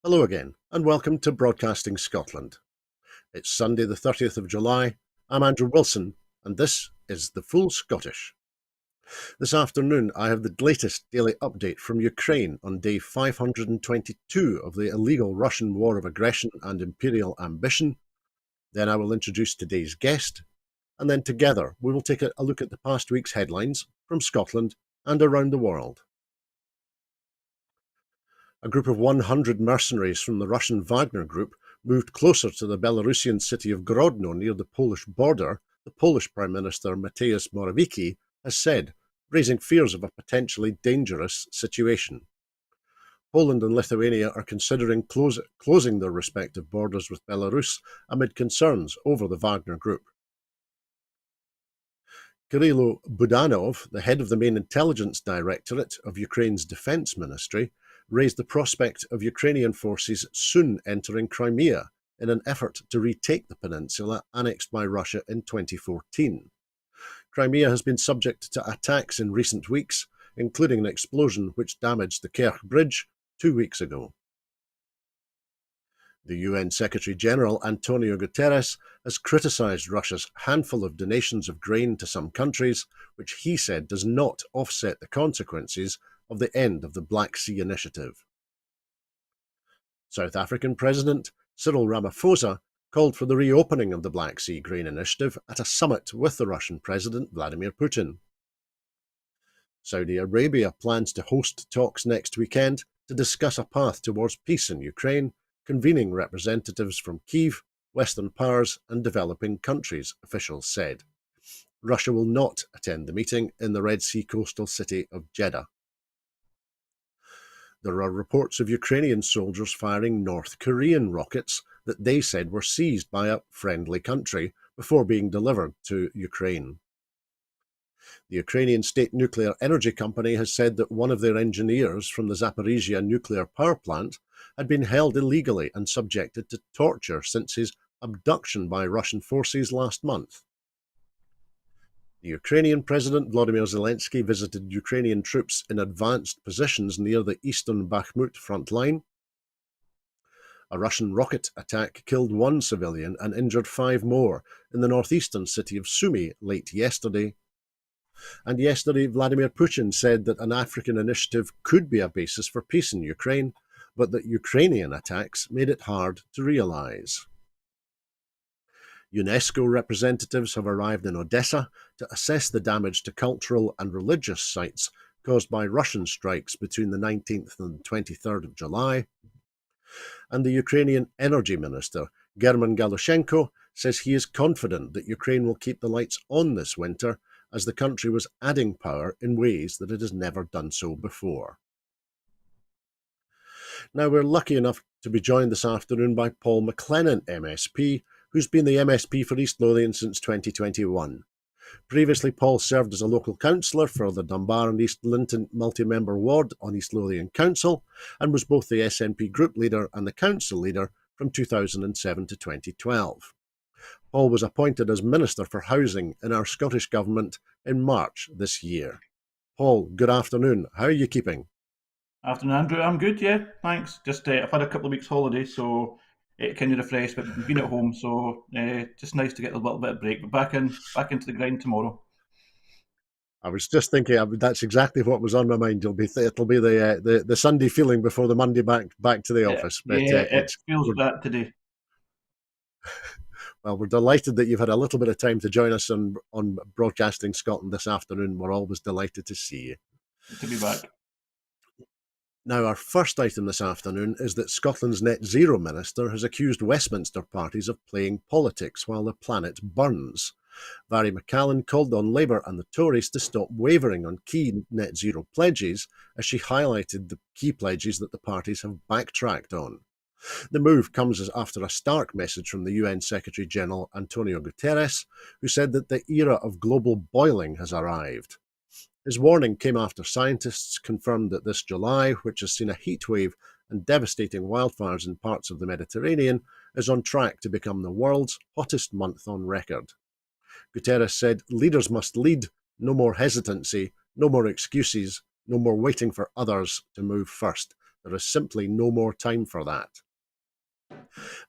Hello again, and welcome to Broadcasting Scotland. It's Sunday the 30th of July. I'm Andrew Wilson, and this is The Full Scottish. This afternoon I have the latest daily update from Ukraine on day 522 of the illegal Russian war of aggression and imperial ambition. Then I will introduce today's guest, and then together we will take a look at the past week's headlines from Scotland and around the world. A group of 100 mercenaries from the Russian Wagner Group moved closer to the Belarusian city of Grodno near the Polish border, the Polish Prime Minister Mateusz Morawiecki has said, raising fears of a potentially dangerous situation. Poland and Lithuania are considering closing their respective borders with Belarus amid concerns over the Wagner Group. Kirilo Budanov, the head of the main intelligence directorate of Ukraine's defense ministry, raised the prospect of Ukrainian forces soon entering Crimea in an effort to retake the peninsula annexed by Russia in 2014. Crimea has been subject to attacks in recent weeks, including an explosion which damaged the Kerch Bridge 2 weeks ago. The UN Secretary-General Antonio Guterres has criticised Russia's handful of donations of grain to some countries, which he said does not offset the consequences of the end of the Black Sea Initiative. South African President Cyril Ramaphosa called for the reopening of the Black Sea Grain Initiative at a summit with the Russian President Vladimir Putin. Saudi Arabia plans to host talks next weekend to discuss a path towards peace in Ukraine, convening representatives from Kyiv, Western powers and developing countries, officials said. Russia will not attend the meeting in the Red Sea coastal city of Jeddah. There are reports of Ukrainian soldiers firing North Korean rockets that they said were seized by a friendly country before being delivered to Ukraine. The Ukrainian State Nuclear Energy Company has said that one of their engineers from the Zaporizhia nuclear power plant had been held illegally and subjected to torture since his abduction by Russian forces last month. The Ukrainian President Volodymyr Zelensky visited Ukrainian troops in advanced positions near the eastern Bakhmut front line. A Russian rocket attack killed one civilian and injured 5 more in the northeastern city of Sumy late yesterday. And yesterday, Vladimir Putin said that an African initiative could be a basis for peace in Ukraine, but that Ukrainian attacks made it hard to realise. UNESCO representatives have arrived in Odessa to assess the damage to cultural and religious sites caused by Russian strikes between the 19th and 23rd of July. And the Ukrainian Energy Minister, German Galushenko, says he is confident that Ukraine will keep the lights on this winter as the country was adding power in ways that it has never done so before. Now, we're lucky enough to be joined this afternoon by Paul McLennan MSP, who's been the MSP for East Lothian since 2021. Previously, Paul served as a local councillor for the Dunbar and East Linton multi-member ward on East Lothian Council and was both the SNP group leader and the council leader from 2007 to 2012. Paul was appointed as Minister for Housing in our Scottish Government in March this year. Paul, good afternoon. How are you keeping? Afternoon, Andrew. I'm good, yeah, thanks. Just I've had a couple of weeks holiday, so kind of refreshed, but been at home, so just nice to get a little bit of break. But back into the grind tomorrow. I was just thinking that's exactly what was on my mind. It'll be the Sunday feeling before the Monday back to the office. But it feels that today. Well, we're delighted that you've had a little bit of time to join us on Broadcasting Scotland this afternoon. We're always delighted to see you. Good to be back. Now, our first item this afternoon is that Scotland's Net Zero Minister has accused Westminster parties of playing politics while the planet burns. Barry McCallan called on Labour and the Tories to stop wavering on key net zero pledges, as she highlighted the key pledges that the parties have backtracked on. The move comes after a stark message from the UN Secretary-General Antonio Guterres, who said that the era of global boiling has arrived. His warning came after scientists confirmed that this July, which has seen a heatwave and devastating wildfires in parts of the Mediterranean, is on track to become the world's hottest month on record. Guterres said leaders must lead, no more hesitancy, no more excuses, no more waiting for others to move first. There is simply no more time for that.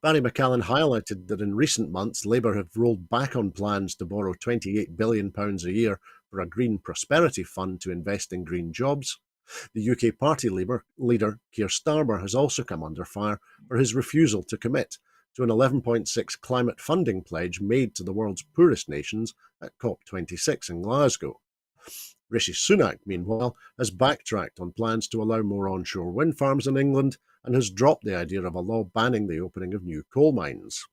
Barry McLennan highlighted that in recent months, Labour have rolled back on plans to borrow £28 billion a year for a green prosperity fund to invest in green jobs. The UK party leader Keir Starmer has also come under fire for his refusal to commit to an 11.6 climate funding pledge made to the world's poorest nations at COP26 in Glasgow. Rishi Sunak, meanwhile, has backtracked on plans to allow more onshore wind farms in England and has dropped the idea of a law banning the opening of new coal mines.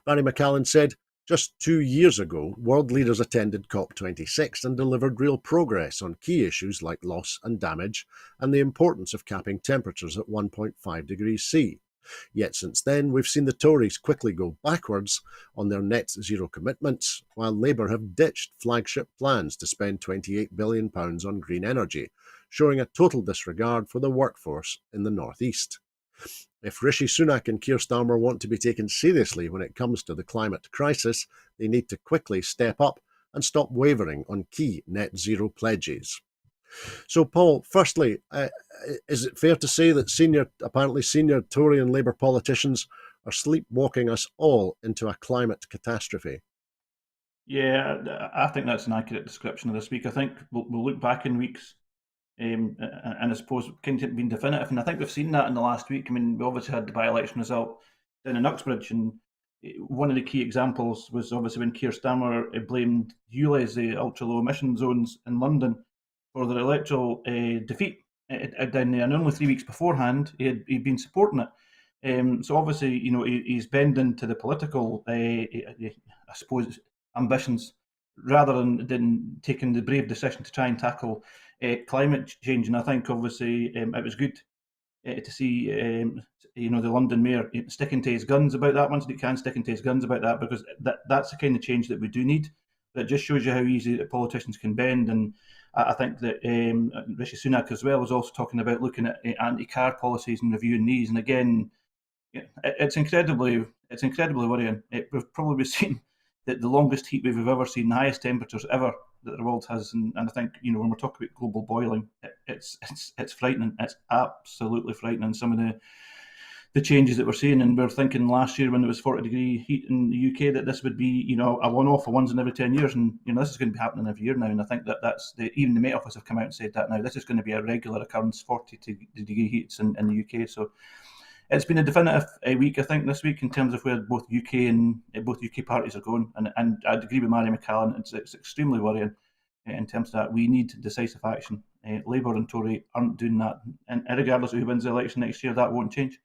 Barry McLennan said, just 2 years ago, world leaders attended COP26 and delivered real progress on key issues like loss and damage and the importance of capping temperatures at 1.5 degrees C. Yet since then, we've seen the Tories quickly go backwards on their net zero commitments, while Labour have ditched flagship plans to spend £28 billion on green energy, showing a total disregard for the workforce in the North East. If Rishi Sunak and Keir Starmer want to be taken seriously when it comes to the climate crisis, they need to quickly step up and stop wavering on key net zero pledges. So, Paul, firstly, is it fair to say that apparently senior Tory and Labour politicians are sleepwalking us all into a climate catastrophe? Yeah, I think that's an accurate description of this week. I think we'll look back in weeks, and I suppose kind of been definitive. And I think we've seen that in the last week. I mean, we obviously had the by-election result down in Uxbridge, and one of the key examples was obviously when Keir Starmer blamed ULEZ, the ultra-low emission zones in London, for their electoral defeat down there. And only 3 weeks beforehand, he'd been supporting it. So obviously, he's bending to the political, I suppose, ambitions rather than taking the brave decision to try and tackle climate change. And I think obviously it was good to see the London mayor sticking to his guns about that once he can, sticking to his guns about that, because that's the kind of change that we do need. That just shows you how easy politicians can bend. And I think that Rishi Sunak as well was also talking about looking at anti-car policies and reviewing these. And again, it's incredibly worrying. We've probably seen the longest heat wave we've ever seen, the highest temperatures ever that the world has, and I think when we're talking about global boiling, it's frightening. It's absolutely frightening. Some of the changes that we're seeing, and we're thinking last year when there was 40-degree heat in the UK that this would be a one-off, a once in every 10 years, and this is going to be happening every year now. And I think that's even the Met Office have come out and said that now this is going to be a regular occurrence, 40-degree heats in the UK. So it's been a definitive week, I think, this week in terms of where both UK parties are going, and I'd agree with Mary McCallan. It's extremely worrying in terms of that. We need decisive action. Labour and Tory aren't doing that, and regardless of who wins the election next year, that won't change.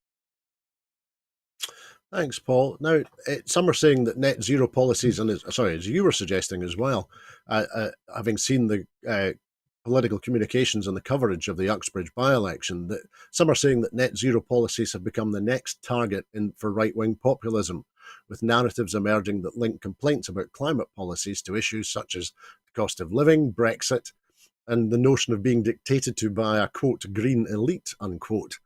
Thanks, Paul. Now, some are saying that net zero policies, and as you were suggesting as well, having seen the political communications and the coverage of the Uxbridge by-election, that some are saying that net zero policies have become the next target for right-wing populism, with narratives emerging that link complaints about climate policies to issues such as the cost of living, Brexit, and the notion of being dictated to by a, quote, green elite, unquote.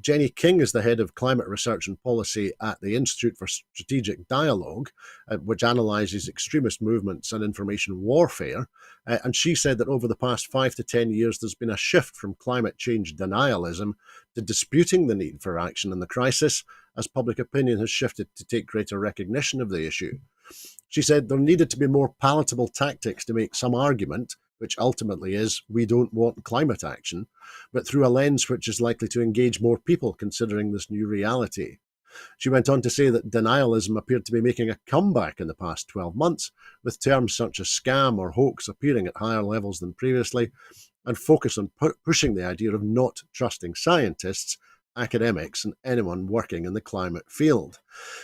Jenny King is the head of climate research and policy at the Institute for Strategic Dialogue, which analyses extremist movements and information warfare. And she said that over the past 5 to 10 years, there's been a shift from climate change denialism to disputing the need for action in the crisis, as public opinion has shifted to take greater recognition of the issue. She said there needed to be more palatable tactics to make some argument, which ultimately is, we don't want climate action, but through a lens which is likely to engage more people considering this new reality. She went on to say that denialism appeared to be making a comeback in the past 12 months, with terms such as scam or hoax appearing at higher levels than previously, and focus on pushing the idea of not trusting scientists, academics, and anyone working in the climate field.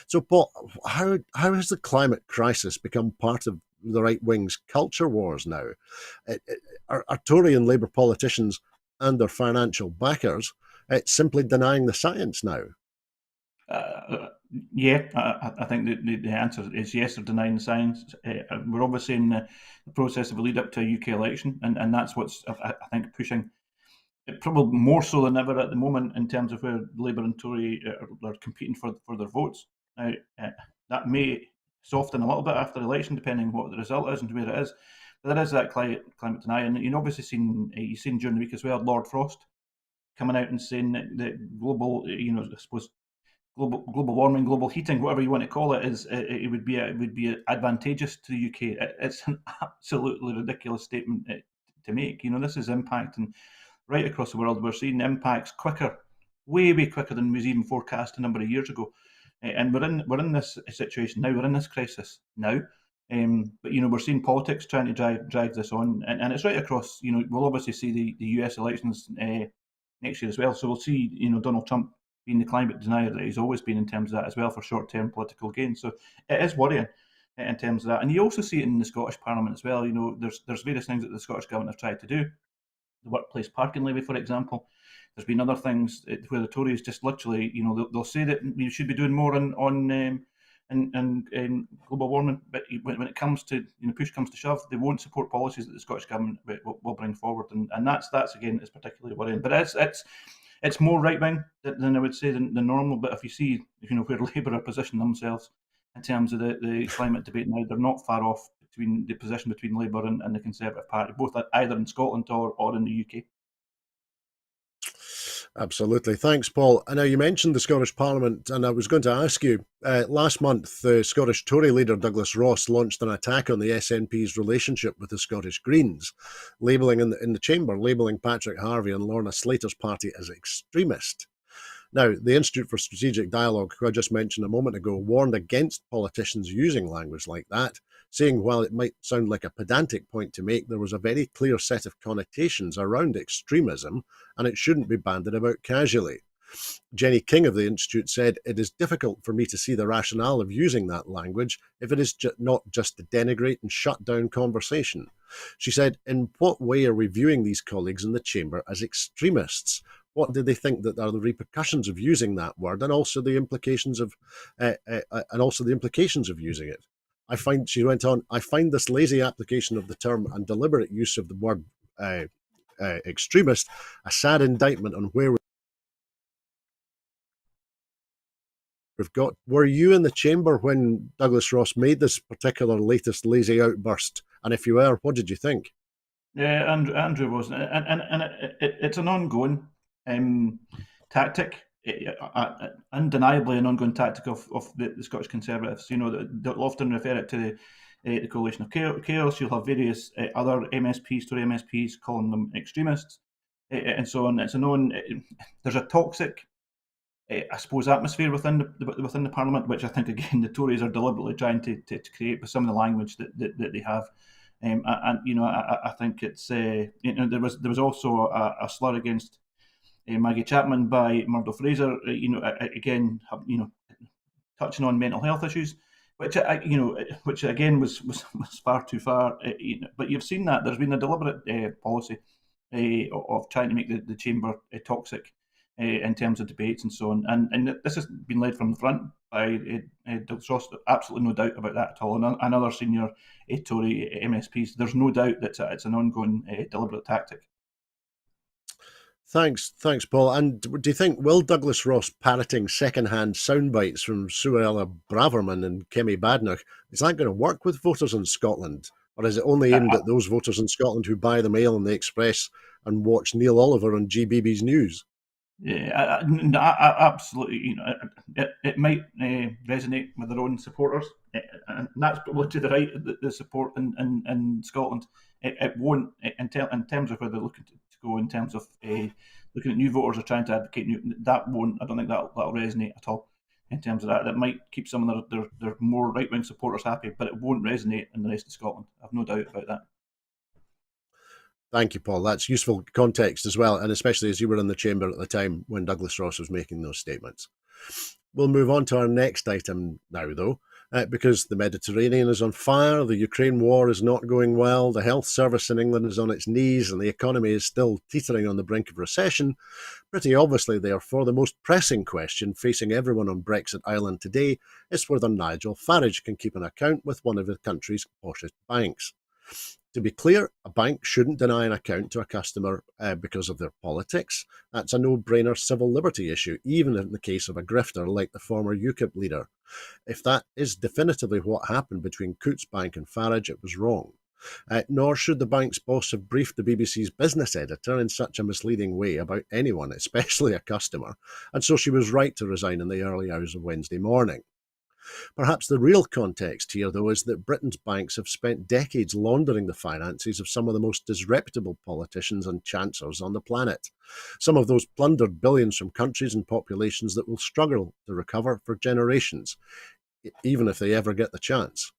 So, Paul, how has the climate crisis become part of the right wing's culture wars now? Are Tory and Labour politicians and their financial backers simply denying the science now? Yeah, I think the answer is yes, they're denying the science. We're obviously in the process of a lead up to a UK election, and that's what's, I think, pushing it probably more so than ever at the moment in terms of where Labour and Tory are competing for their votes. Now, that may soften a little bit after the election, depending on what the result is and where it is. But there is that climate denial, and you've obviously seen during the week as well, Lord Frost coming out and saying that global, I suppose global warming, global heating, whatever you want to call it, it would be advantageous to the UK. It's an absolutely ridiculous statement to make. This is impacting right across the world. We're seeing impacts quicker, way quicker than was even forecast a number of years ago. And we're in this situation now. We're in this crisis now. But we're seeing politics trying to drive this on, and it's right across. We'll obviously see the US elections next year as well. So we'll see Donald Trump being the climate denier that he's always been in terms of that as well for short-term political gain. So it is worrying in terms of that, and you also see it in the Scottish Parliament as well. There's various things that the Scottish government have tried to do. The workplace parking levy, for example. There's been other things where the Tories just literally, they'll say that we should be doing more on global warming, but when it comes to push comes to shove, they won't support policies that the Scottish government will bring forward, and that's again is particularly worrying. But it's more right wing than I would say than normal. But if you see where Labour are positioning themselves in terms of the climate debate now, they're not far off between the position between Labour and the Conservative Party, both either in Scotland or in the UK. Absolutely. Thanks, Paul. And now you mentioned the Scottish Parliament, and I was going to ask you, last month, the Scottish Tory leader Douglas Ross launched an attack on the SNP's relationship with the Scottish Greens, labelling in the chamber, labelling Patrick Harvie and Lorna Slater's party as extremist. Now, the Institute for Strategic Dialogue, who I just mentioned a moment ago, warned against politicians using language like that, saying while it might sound like a pedantic point to make, there was a very clear set of connotations around extremism, and it shouldn't be bandied about casually. Jenny King of the Institute said, "It is difficult for me to see the rationale of using that language if it is not just to denigrate and shut down conversation." She said, "In what way are we viewing these colleagues in the chamber as extremists? What do they think that are the repercussions of using that word, and also the implications of using it? I find," she went on, "I find this lazy application of the term and deliberate use of the word extremist a sad indictment on where we've got." Were you in the chamber when Douglas Ross made this particular latest lazy outburst? And if you were, what did you think? Yeah, Andrew was, and it's an ongoing tactic, undeniably an ongoing tactic of the Scottish Conservatives. They'll often refer it to the coalition of chaos. You'll have various other MSPs, Tory MSPs, calling them extremists, and so on. It's a known. There's a toxic, I suppose, atmosphere within the Parliament, which I think again the Tories are deliberately trying to create with some of the language that they have. And I think it's there was also a slur against Maggie Chapman by Murdo Fraser. Again, touching on mental health issues, which again was far too far. But you've seen that there's been a deliberate policy of trying to make the chamber toxic in terms of debates and so on. And this has been led from the front by Douglas Ross. Absolutely no doubt about that at all. And other senior Tory MSPs. There's no doubt that it's an ongoing deliberate tactic. Thanks, Paul. And do you think, will Douglas Ross parroting second-hand sound bites from Suella Braverman and Kemi Badenoch, is that going to work with voters in Scotland? Or is it only aimed at those voters in Scotland who buy the Mail and the Express and watch Neil Oliver on GBB's News? Yeah, absolutely. It might resonate with their own supporters, and that's probably to the right. The support in Scotland, it won't in terms of where they're looking to go. In terms of looking at new voters or trying to advocate that won't. I don't think that'll resonate at all. In terms of that, that might keep some of their more right wing supporters happy, but it won't resonate in the rest of Scotland. I've no doubt about that. Thank you, Paul. That's useful context as well, and especially as you were in the chamber at the time when Douglas Ross was making those statements. We'll move on to our next item now, though, because the Mediterranean is on fire, the Ukraine war is not going well, the health service in England is on its knees, and the economy is still teetering on the brink of recession. Pretty obviously, therefore, the most pressing question facing everyone on Brexit Island today is whether Nigel Farage can keep an account with one of the country's poshest banks. To be clear, a bank shouldn't deny an account to a customer because of their politics. That's a no-brainer civil liberty issue, even in the case of a grifter like the former UKIP leader. If that is definitively what happened between Coutts Bank and Farage, it was wrong. Nor should the bank's boss have briefed the BBC's business editor in such a misleading way about anyone, especially a customer, and so she was right to resign in the early hours of Wednesday morning. Perhaps the real context here, though, is that Britain's banks have spent decades laundering the finances of some of the most disreputable politicians and chancellors on the planet. Some of those plundered billions from countries and populations that will struggle to recover for generations, even if they ever get the chance.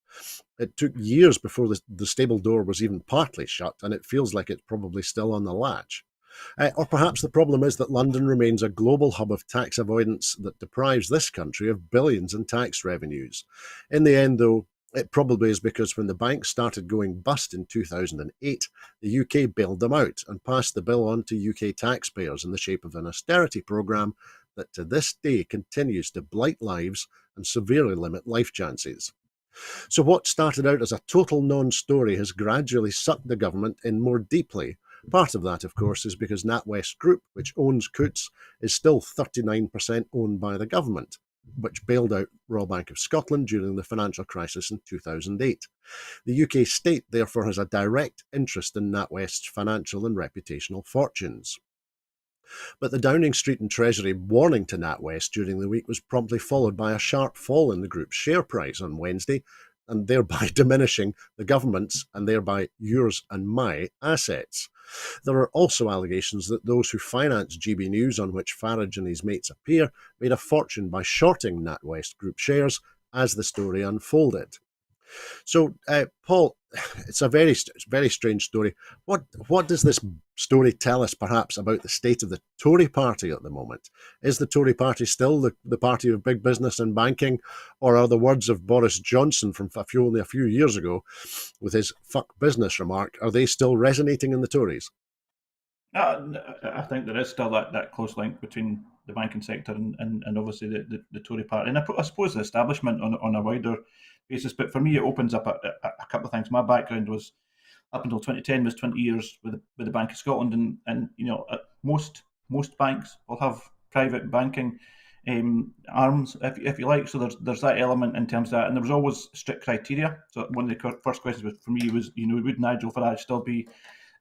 It took years before the stable door was even partly shut, and it feels like it's probably still on the latch. Or perhaps the problem is that London remains a global hub of tax avoidance that deprives this country of billions in tax revenues. In the end, though, it probably is because when the banks started going bust in 2008, the UK bailed them out and passed the bill on to UK taxpayers in the shape of an austerity programme that to this day continues to blight lives and severely limit life chances. So what started out as a total non-story has gradually sucked the government in more deeply. Part of that, of course, is because NatWest Group, which owns Coutts, is still 39% owned by the government, which bailed out Royal Bank of Scotland during the financial crisis in 2008. The UK state, therefore, has a direct interest in NatWest's financial and reputational fortunes. But the Downing Street and Treasury warning to NatWest during the week was promptly followed by a sharp fall in the group's share price on Wednesday, and thereby diminishing the government's and thereby yours and my assets. There are also allegations that those who finance GB News, on which Farage and his mates appear, made a fortune by shorting NatWest Group shares as the story unfolded. So, Paul, it's a very strange story. What does this story tell us, perhaps, about the state of the Tory party at the moment? Is the Tory party still the party of big business and banking, or are the words of Boris Johnson from only a few years ago, with his "fuck business" remark, are they still resonating in the Tories? I think there is still that close link between the banking sector and obviously the Tory party, and I suppose the establishment on a wider basis. But for me, it opens up a couple of things. My background was up until 2010 was 20 years with the Bank of Scotland, and you know most banks will have private banking arms, if you like. So there's that element in terms of that, and there was always strict criteria. So one of the first questions for me was, would Nigel Farage still be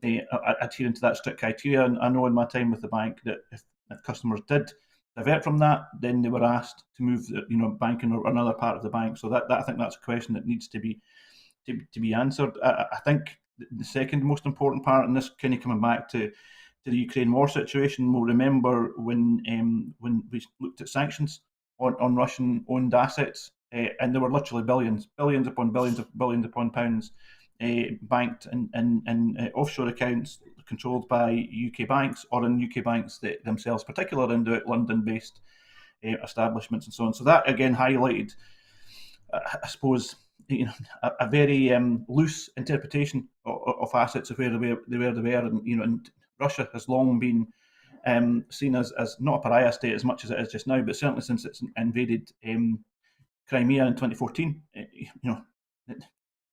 adhering to that strict criteria? And I know in my time with the bank that if customers did divert from that, then they were asked to move, banking or another part of the bank. So that I think that's a question that needs to be answered. I think the second most important part, and this kind of coming back to the Ukraine war situation, we'll remember when we looked at sanctions on Russian-owned assets, and there were literally billions upon billions upon pounds banked in offshore accounts controlled by UK banks or in UK banks themselves, particularly in the London-based establishments and so on. So that again highlighted, I suppose, a very loose interpretation of assets of where they were, and Russia has long been seen as not a pariah state as much as it is just now, but certainly since it's invaded Crimea in 2014,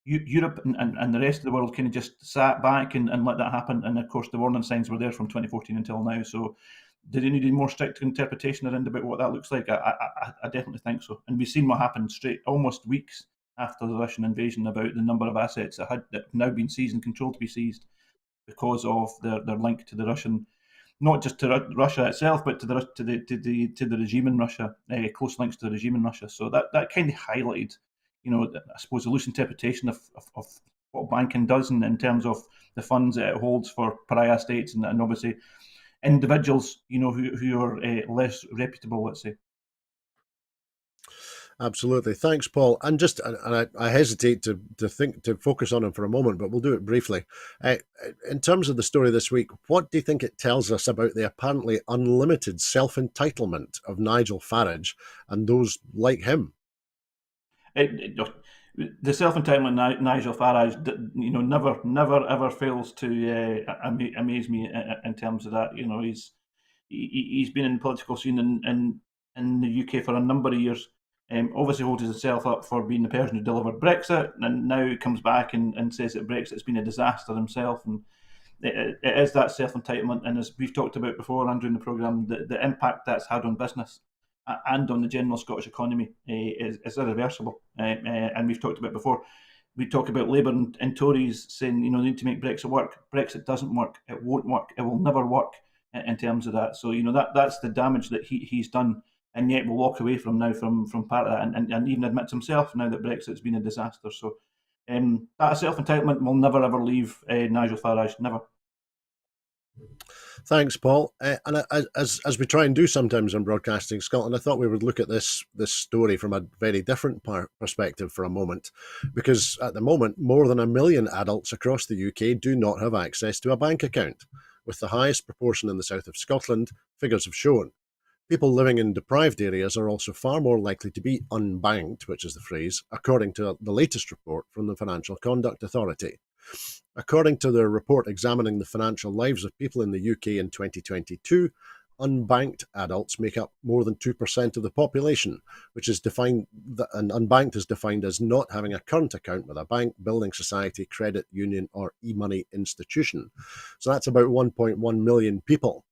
Europe and the rest of the world kind of just sat back and let that happen. And of course, the warning signs were there from 2014 until now. So, do they need a more strict interpretation around about what that looks like? I definitely think so. And we've seen what happened almost weeks after the Russian invasion about the number of assets that have now been seized and controlled to be seized because of their link to the Russian, not just to Russia itself, but to the regime in Russia, close links to the regime in Russia. So that kind of highlighted, I suppose, a loose interpretation of what banking does in terms of the funds that it holds for pariah states and obviously individuals, who are less reputable, let's say. Absolutely. Thanks, Paul. And I hesitate to focus on him for a moment, but we'll do it briefly. In terms of the story this week, what do you think it tells us about the apparently unlimited self-entitlement of Nigel Farage and those like him? The self-entitlement Nigel Farage, never ever fails to amaze me in terms of that. He's been in the political scene in the UK for a number of years. Obviously holds himself up for being the person who delivered Brexit, and now he comes back and says that Brexit's been a disaster himself. And it is that self-entitlement, and as we've talked about before, Andrew, in the programme, the impact that's had on business and on the general Scottish economy is irreversible. And we've talked about before, we talk about Labour and Tories saying, they need to make Brexit work. Brexit doesn't work. It won't work. It will never work in terms of that. So, that's the damage that he's done, and yet will walk away from part of that, and even admits himself now that Brexit's been a disaster. So, that self-entitlement will never ever leave Nigel Farage. Never. Thanks, Paul. And as we try and do sometimes in Broadcasting Scotland, I thought we would look at this story from a very different perspective for a moment, because at the moment, more than 1 million adults across the UK do not have access to a bank account, with the highest proportion in the south of Scotland, figures have shown. People living in deprived areas are also far more likely to be unbanked, which is the phrase, according to the latest report from the Financial Conduct Authority. According to their report examining the financial lives of people in the UK in 2022, unbanked adults make up more than 2% of the population, which is defined, and unbanked is defined as not having a current account with a bank, building society, credit union, or e-money institution. So that's about 1.1 million people.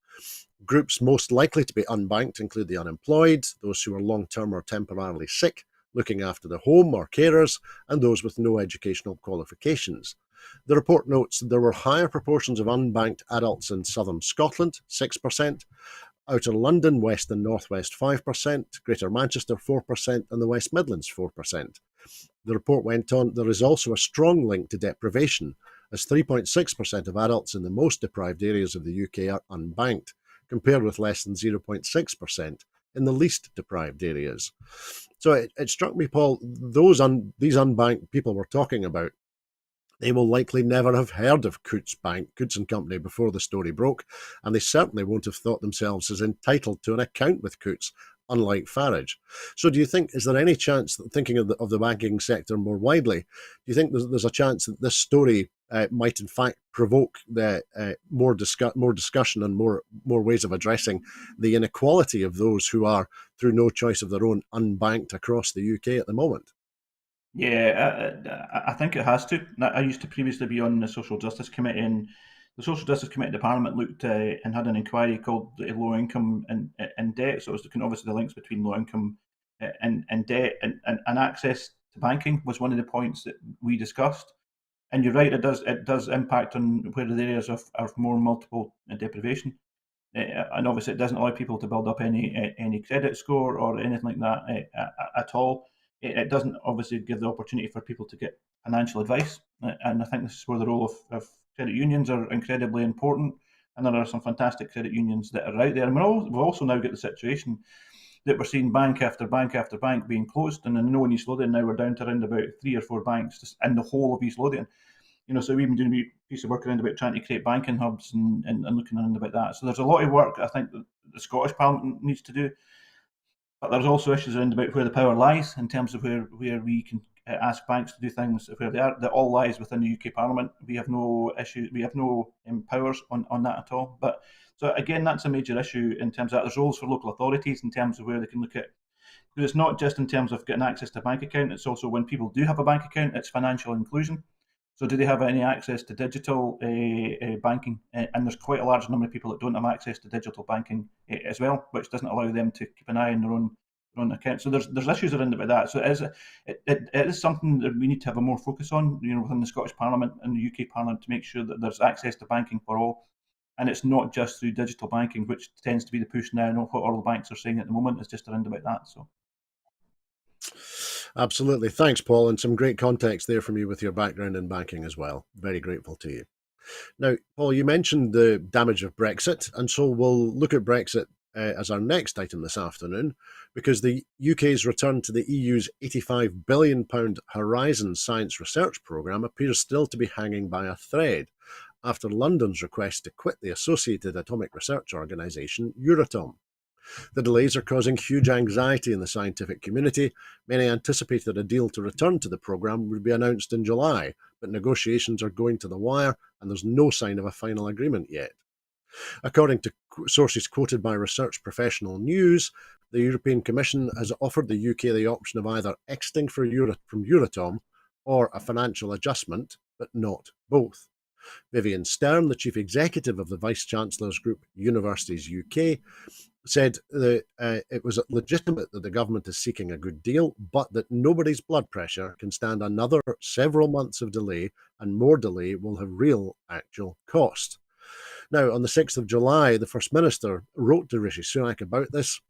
Groups most likely to be unbanked include the unemployed, those who are long-term or temporarily sick, looking after the home or carers, and those with no educational qualifications. The report notes that there were higher proportions of unbanked adults in southern Scotland, 6%, outer London, west and northwest 5%, greater Manchester 4%, and the West Midlands 4%. The report went on, there is also a strong link to deprivation, as 3.6% of adults in the most deprived areas of the UK are unbanked, compared with less than 0.6% in the least deprived areas. So it struck me, Paul, these unbanked people we're talking about, they will likely never have heard of Coutts Bank, Coutts and Company, before the story broke, and they certainly won't have thought themselves as entitled to an account with Coutts, unlike Farage. So do you think, is there any chance, that thinking of the banking sector more widely, do you think there's a chance that this story might in fact provoke more discussion and more ways of addressing the inequality of those who are, through no choice of their own, unbanked across the UK at the moment? Yeah, I think it has to. I used to previously be on the Social Justice Committee, and the Social Justice Committee of Parliament looked and had an inquiry called the Low Income and Debt. So it was looking, obviously, the links between low income and debt, and access to banking was one of the points that we discussed. And you're right, it does impact on where the areas of more multiple deprivation. And obviously it doesn't allow people to build up any credit score or anything like that at all. It doesn't obviously give the opportunity for people to get financial advice, and I think this is where the role of credit unions are incredibly important. And there are some fantastic credit unions that are out there. And we've also now got the situation that we're seeing bank after bank after bank being closed. And I know in East Lothian now we're down to around about 3 or 4 banks just in the whole of East Lothian. So we've been doing a piece of work around about trying to create banking hubs and looking around about that. So there's a lot of work I think that the Scottish Parliament needs to do, but there's also issues around about where the power lies in terms of where we can ask banks to do things where they are. That all lies within the UK Parliament. We have no issue. We have no powers on that at all. But so again, that's a major issue in terms of that. There's roles for local authorities in terms of where they can look at. Because it's not just in terms of getting access to a bank account. It's also when people do have a bank account, it's financial inclusion. So do they have any access to digital banking? And there's quite a large number of people that don't have access to digital banking as well, which doesn't allow them to keep an eye on their own account. So there's issues around about that. So it is something that we need to have a more focus on, within the Scottish Parliament and the UK Parliament, to make sure that there's access to banking for all. And it's not just through digital banking, which tends to be the push now. And what all the banks are saying at the moment is just around about that. So. Absolutely. Thanks, Paul, and some great context there from you with your background in banking as well. Very grateful to you. Now, Paul, you mentioned the damage of Brexit, and so we'll look at Brexit as our next item this afternoon, because the UK's return to the EU's £85 billion Horizon Science Research Programme appears still to be hanging by a thread after London's request to quit the associated atomic research organisation Euratom. The delays are causing huge anxiety in the scientific community. Many anticipated a deal to return to the programme would be announced in July, but negotiations are going to the wire and there's no sign of a final agreement yet. According to sources quoted by Research Professional News, the European Commission has offered the UK the option of either exiting from Euratom or a financial adjustment, but not both. Vivian Stern, the chief executive of the Vice-Chancellor's group Universities UK, said that it was legitimate that the government is seeking a good deal, but that nobody's blood pressure can stand another several months of delay, and more delay will have real actual cost. Now, on the 6th of July, the First Minister wrote to Rishi Sunak about this.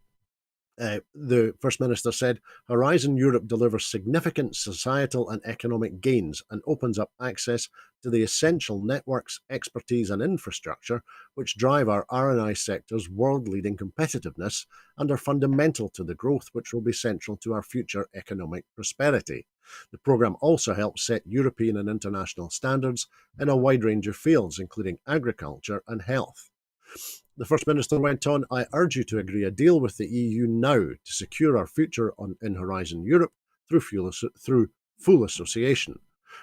The First Minister said, Horizon Europe delivers significant societal and economic gains and opens up access to the essential networks, expertise and infrastructure which drive our R&I sector's world-leading competitiveness and are fundamental to the growth which will be central to our future economic prosperity. The programme also helps set European and international standards in a wide range of fields, including agriculture and health. The First Minister went on, I urge you to agree a deal with the EU now to secure our future in Horizon Europe through full association.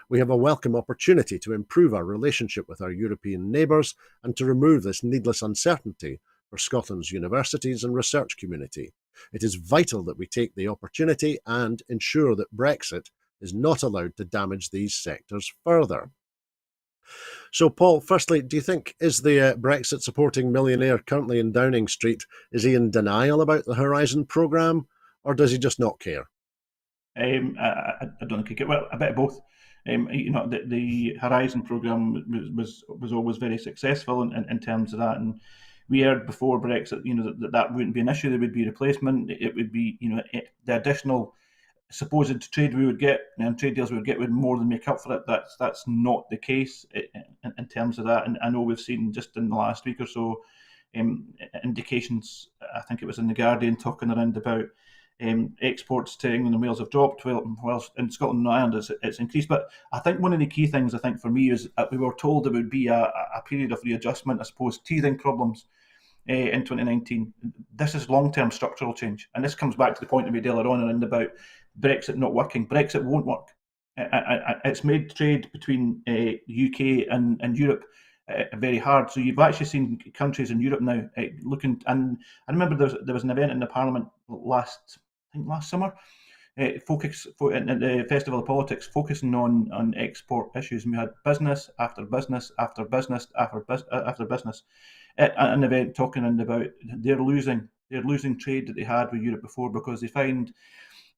We have a welcome opportunity to improve our relationship with our European neighbours and to remove this needless uncertainty for Scotland's universities and research community. It is vital that we take the opportunity and ensure that Brexit is not allowed to damage these sectors further. So, Paul, firstly, do you think, is the Brexit supporting millionaire currently in Downing Street, is he in denial about the Horizon programme, or does he just not care? I don't think well, a bit of both. The Horizon programme was always very successful in terms of that, and we heard before Brexit, that wouldn't be an issue. There would be replacement. It would be, the additional supposed trade we would get and trade deals we would get would more than make up for it. That's not the case in terms of that. And I know we've seen just in the last week or so indications. I think it was in the Guardian talking around about exports to England and Wales have dropped, while in Scotland and Ireland it's increased. But I think one of the key things, I think, for me is that we were told there would be a period of readjustment, I suppose, teething problems in 2019. This is long-term structural change. And this comes back to the point that we made earlier on around about Brexit not working. Brexit won't work. It's made trade between the UK and Europe very hard. So you've actually seen countries in Europe now looking, and I remember there was an event in the Parliament last summer, at the Festival of Politics, focusing on export issues. And we had business after business after business after business at an event talking about they're losing trade that they had with Europe before, because they find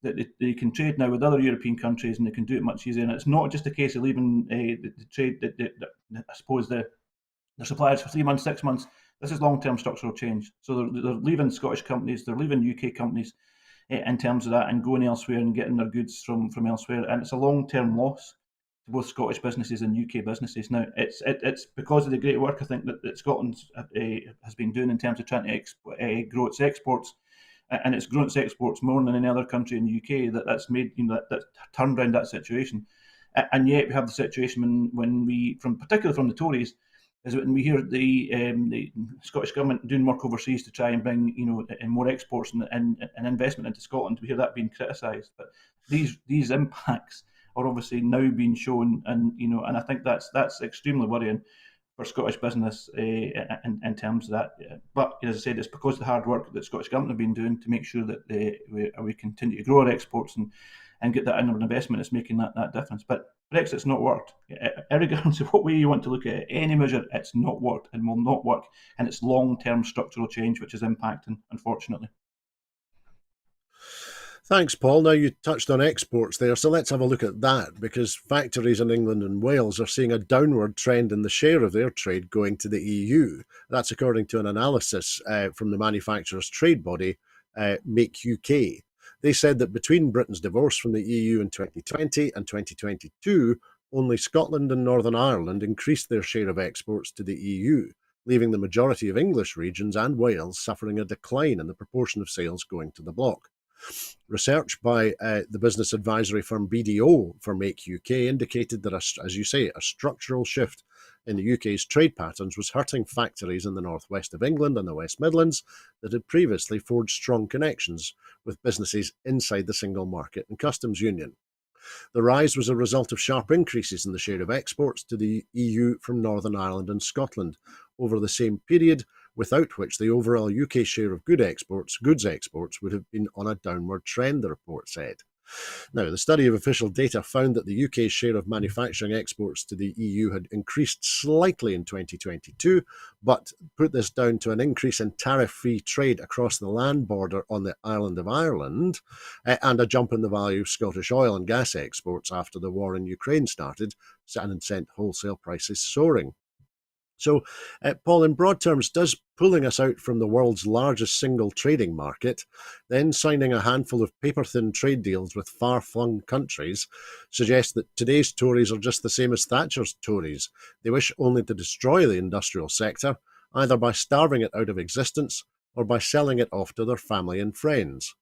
that they can trade now with other European countries and they can do it much easier. And it's not just a case of leaving the trade that I suppose the suppliers for 3 months, 6 months. This is long-term structural change. So they're leaving Scottish companies, they're leaving UK companies in terms of that and going elsewhere and getting their goods from elsewhere. And it's a long-term loss to both Scottish businesses and UK businesses. Now, it's because of the great work I think that Scotland has been doing in terms of trying to grow its exports, and it's grown its exports more than any other country in the UK, that's made that turned around that situation. And yet we have the situation when we, particularly from the Tories, is when we hear the Scottish government doing work overseas to try and bring more exports and investment into Scotland. We hear that being criticised, but these impacts are obviously now being shown, and I think that's extremely worrying for Scottish business in terms of that. But as I said, it's because of the hard work that the Scottish government have been doing to make sure that we continue to grow our exports and get that inward investment is making that difference. But Brexit's not worked. Regardless of what way you want to look at it, any measure, it's not worked and will not work. And it's long-term structural change which is impacting, unfortunately. Thanks, Paul. Now, you touched on exports there, so let's have a look at that, because factories in England and Wales are seeing a downward trend in the share of their trade going to the EU. That's according to an analysis from the manufacturers' trade body, Make UK. They said that between Britain's divorce from the EU in 2020 and 2022, only Scotland and Northern Ireland increased their share of exports to the EU, leaving the majority of English regions and Wales suffering a decline in the proportion of sales going to the bloc. Research by the business advisory firm BDO for Make UK indicated that, as you say, a structural shift in the UK's trade patterns was hurting factories in the northwest of England and the West Midlands that had previously forged strong connections with businesses inside the single market and customs union. The rise was a result of sharp increases in the share of exports to the EU from Northern Ireland and Scotland over the same period, without which the overall UK share of goods exports would have been on a downward trend, the report said. Now, the study of official data found that the UK's share of manufacturing exports to the EU had increased slightly in 2022, but put this down to an increase in tariff-free trade across the land border on the island of Ireland, and a jump in the value of Scottish oil and gas exports after the war in Ukraine started and sent wholesale prices soaring. So, Paul, in broad terms, does pulling us out from the world's largest single trading market, then signing a handful of paper-thin trade deals with far-flung countries, suggest that today's Tories are just the same as Thatcher's Tories? They wish only to destroy the industrial sector, either by starving it out of existence or by selling it off to their family and friends.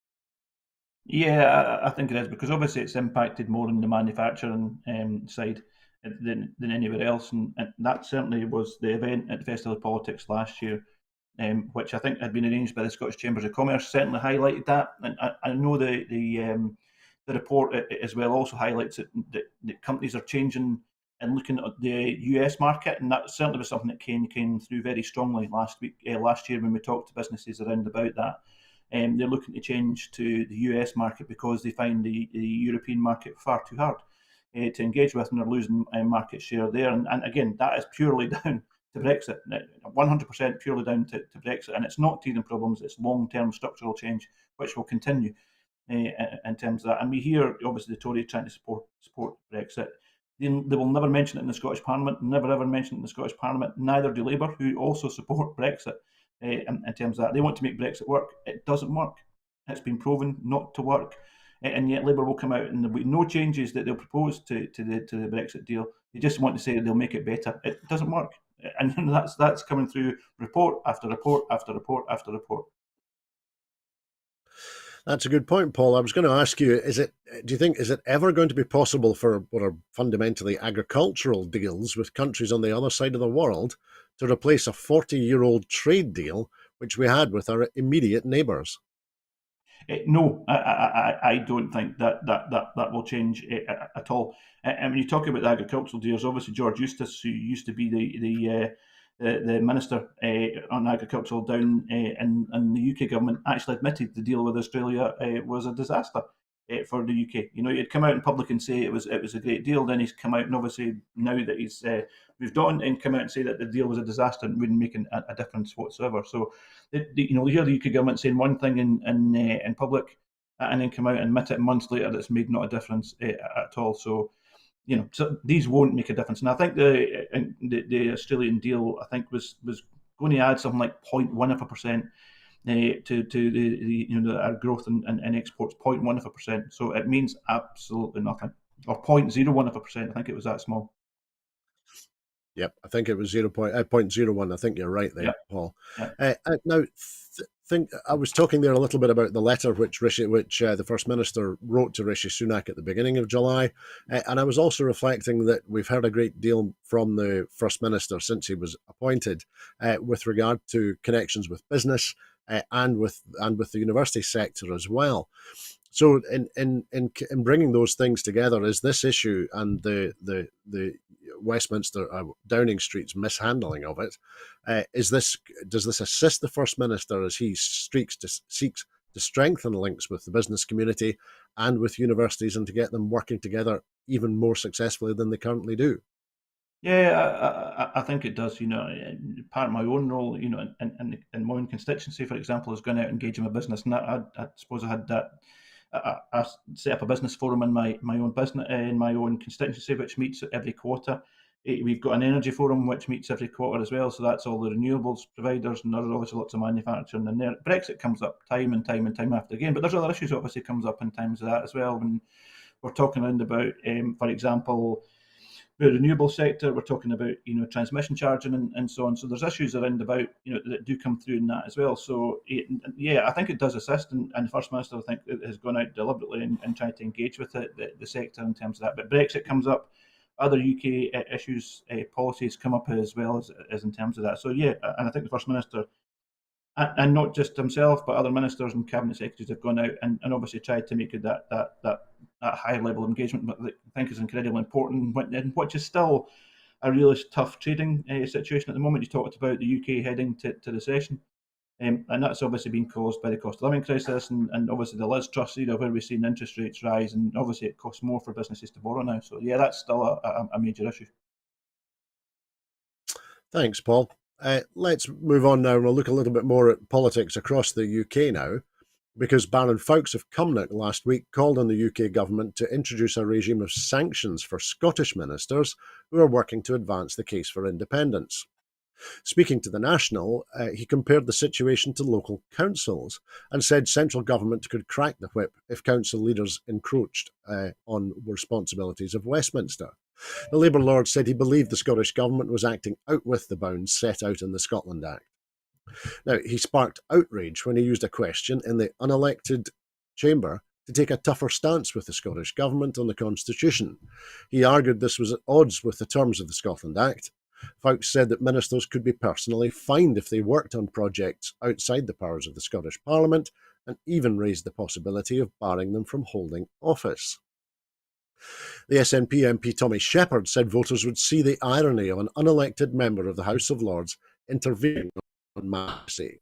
Yeah, I think it is, because obviously it's impacted more on the manufacturing side than anywhere else, and that certainly was the event at the Festival of Politics last year, which I think had been arranged by the Scottish Chambers of Commerce. Certainly highlighted that, and I know the report as well also highlights that companies are changing and looking at the US market, and that certainly was something that came through very strongly last year when we talked to businesses around about that. They're looking to change to the US market because they find the European market far too hard to engage with, and they're losing market share there. And again, that is purely down to Brexit, 100% purely down to Brexit. And it's not teething problems, it's long-term structural change, which will continue in terms of that. And we hear, obviously, the Tories trying to support Brexit. They will never mention it in the Scottish Parliament, never ever mention it in the Scottish Parliament. Neither do Labour, who also support Brexit. In terms of that, they want to make Brexit work. It doesn't work. It's been proven not to work, and yet Labour will come out and there'll be no changes that they'll propose to the Brexit deal. They just want to say they'll make it better. It doesn't work, and that's coming through report after report after report after report. That's a good point, Paul. I was going to ask you, do you think, is it ever going to be possible for what are fundamentally agricultural deals with countries on the other side of the world to replace a 40-year-old trade deal which we had with our immediate neighbours? No, I don't think that will change at all. And when you talk about the agricultural deals, obviously George Eustace, who used to be the minister on agriculture down in the UK government, actually admitted the deal with Australia was a disaster for the UK. You know, he'd come out in public and say it was a great deal. Then he's come out and obviously now that he's moved on and come out and say that the deal was a disaster and wouldn't make a difference whatsoever. So, you know, you hear the UK government saying one thing in public and then come out and admit it months later that it's made not a difference at all. So, you know, so these won't make a difference. And I think the Australian deal, I think, was going to add something like 0.1%. To the you know our growth in exports, 0.1%. So it means absolutely nothing, or 0.01%. I think it was that small. Yep, I think it was 0.01. I think you're right there, Yeah, Paul. yeah. Now, think I was talking there a little bit about the letter which the First Minister wrote to Rishi Sunak at the beginning of July, and I was also reflecting that we've heard a great deal from the First Minister since he was appointed with regard to connections with business and with the university sector as well. So, in bringing those things together, is this issue and the Westminster Downing Street's mishandling of it, does this assist the First Minister as he seeks to strengthen links with the business community and with universities and to get them working together even more successfully than they currently do? Yeah, I think it does. You know, part of my own role, you know, in my own constituency, for example, is going out and engaging with business. And I suppose I had that. I set up a business forum in my own business in my own constituency, which meets every quarter. We've got an energy forum which meets every quarter as well. So that's all the renewables providers, and there's obviously lots of manufacturing in there. Brexit comes up time and time and time after again, but there's other issues obviously comes up in times of that as well. When we're talking around about, for example, the renewable sector, we're talking about, you know, transmission charging and so on. So there's issues around about, you know, that do come through in that as well. So yeah, I think it does assist, and the First Minister, I think, has gone out deliberately and tried to engage with the sector in terms of that. But Brexit comes up, other UK issues, policies come up as well as in terms of that. So yeah, and I think the First Minister, and not just himself, but other ministers and cabinet secretaries have gone out and obviously tried to make it that higher level of engagement, that I think is incredibly important, and which is still a really tough trading situation at the moment. You talked about the UK heading to recession. And that's obviously been caused by the cost of living crisis and obviously the Liz Truss era where we've seen interest rates rise, and obviously it costs more for businesses to borrow now. So yeah, that's still a major issue. Thanks, Paul. Let's move on now and we'll look a little bit more at politics across the UK now, because Baron Fawkes of Cumnock last week called on the UK government to introduce a regime of sanctions for Scottish ministers who are working to advance the case for independence. Speaking to The National, he compared the situation to local councils and said central government could crack the whip if council leaders encroached on responsibilities of Westminster. The Labour Lord said he believed the Scottish Government was acting out with the bounds set out in the Scotland Act. Now, he sparked outrage when he used a question in the unelected chamber to take a tougher stance with the Scottish Government on the Constitution. He argued this was at odds with the terms of the Scotland Act. Fawkes said that ministers could be personally fined if they worked on projects outside the powers of the Scottish Parliament, and even raised the possibility of barring them from holding office. The SNP MP Tommy Shepherd said voters would see the irony of an unelected member of the House of Lords intervening on mercy.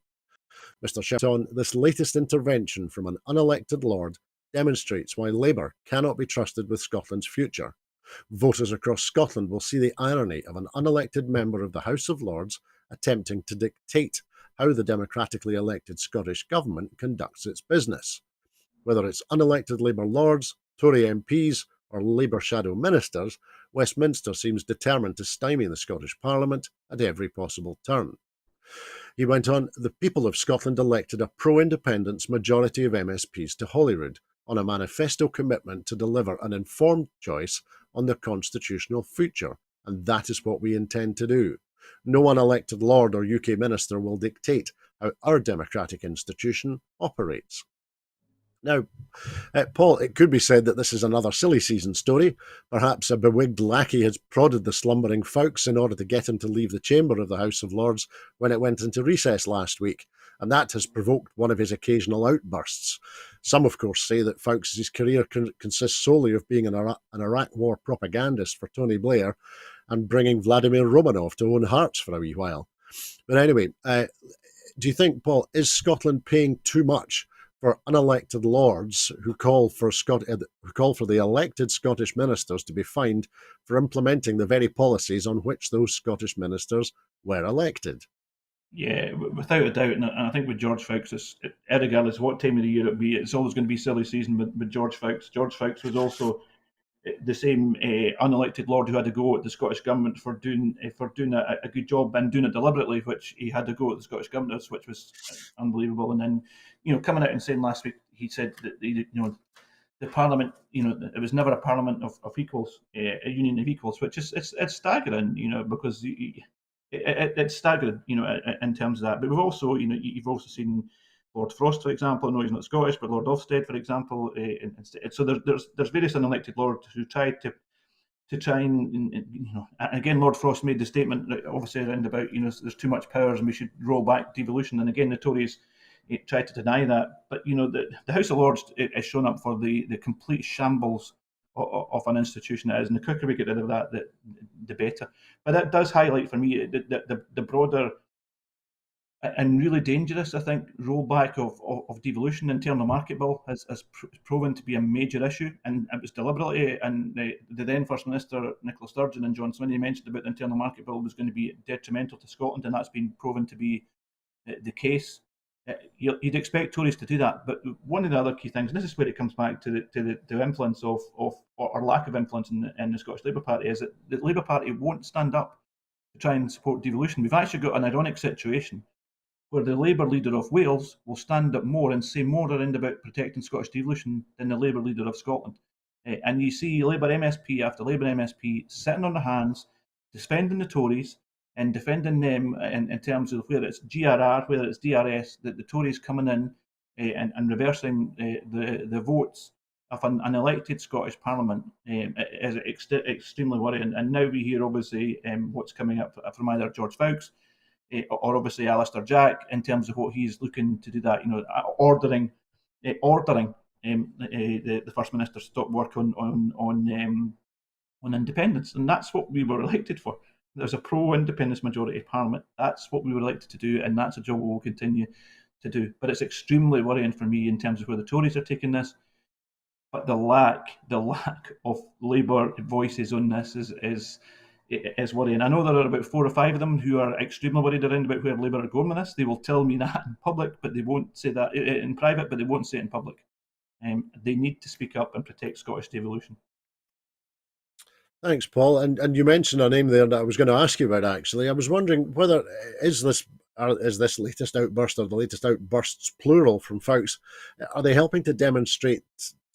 Mr. Shepherd, on this latest intervention from an unelected Lord demonstrates why Labour cannot be trusted with Scotland's future. Voters across Scotland will see the irony of an unelected member of the House of Lords attempting to dictate how the democratically elected Scottish Government conducts its business. Whether it's unelected Labour Lords, Tory MPs, or Labour shadow ministers, Westminster seems determined to stymie the Scottish Parliament at every possible turn. He went on, the people of Scotland elected a pro-independence majority of MSPs to Holyrood on a manifesto commitment to deliver an informed choice on their constitutional future, and that is what we intend to do. No unelected Lord or UK Minister will dictate how our democratic institution operates. Now, Paul, it could be said that this is another silly season story. Perhaps a bewigged lackey has prodded the slumbering Fawkes in order to get him to leave the chamber of the House of Lords when it went into recess last week, and that has provoked one of his occasional outbursts. Some, of course, say that Fawkes' career consists solely of being an Iraq War propagandist for Tony Blair and bringing Vladimir Romanov to own Hearts for a wee while. But anyway, do you think, Paul, is Scotland paying too much for unelected lords who call for the elected Scottish ministers to be fined for implementing the very policies on which those Scottish ministers were elected? Yeah, without a doubt, and I think with George Fawkes, regardless what time of the year it be, it's always going to be silly season with George Fawkes. George Fawkes was also the same unelected lord who had a go at the Scottish government for doing a good job and doing it deliberately, which he had a go at the Scottish government, which was unbelievable. And then, coming out and saying last week, he said that the parliament, it was never a parliament of equals, a union of equals, which is it's staggering, because it's staggering, in terms of that. But we've also, you've also seen Lord Frost, for example. I know he's not Scottish, but Lord Ofsted, for example. So there's various unelected lords who tried to try and again, Lord Frost made the statement obviously around about there's too much powers and we should roll back devolution. And again, the Tories tried to deny that. But the House of Lords is shown up for the complete shambles of an institution it is, and the quicker we get rid of that, the better. But that does highlight for me the broader and really dangerous, I think, rollback of devolution. Internal market bill has proven to be a major issue, and it was deliberately. And the then First Minister Nicola Sturgeon and John Swinney mentioned about the internal market bill was going to be detrimental to Scotland, and that's been proven to be the case. You'd expect Tories to do that, but one of the other key things, and this is where it comes back to the influence of or lack of influence in the Scottish Labour Party, is that the Labour Party won't stand up to try and support devolution. We've actually got an ironic situation where the Labour leader of Wales will stand up more and say more around about protecting Scottish devolution than the Labour leader of Scotland. And you see Labour MSP after Labour MSP sitting on their hands, defending the Tories and defending them in terms of whether it's GRR, whether it's DRS, that the Tories coming in and reversing the votes of an elected Scottish Parliament is extremely worrying. And now we hear obviously what's coming up from either George Fawkes or obviously Alistair Jack in terms of what he's looking to do, that ordering the First Minister to stop work on independence, and that's what we were elected for. there's a pro-independence majority of Parliament. That's what we were elected to do, and that's a job we will continue to do. But it's extremely worrying for me in terms of where the Tories are taking this. But the lack of Labour voices on this is worrying. I know there are about 4 or 5 of them who are extremely worried around about where Labour are going with this. They will tell me that in public, but they won't say that in private, but they won't say it in public. They need to speak up and protect Scottish devolution. Thanks, Paul. And you mentioned a name there that I was going to ask you about. Actually, I was wondering whether is this latest outburst or the latest outbursts plural from folks, are they helping to demonstrate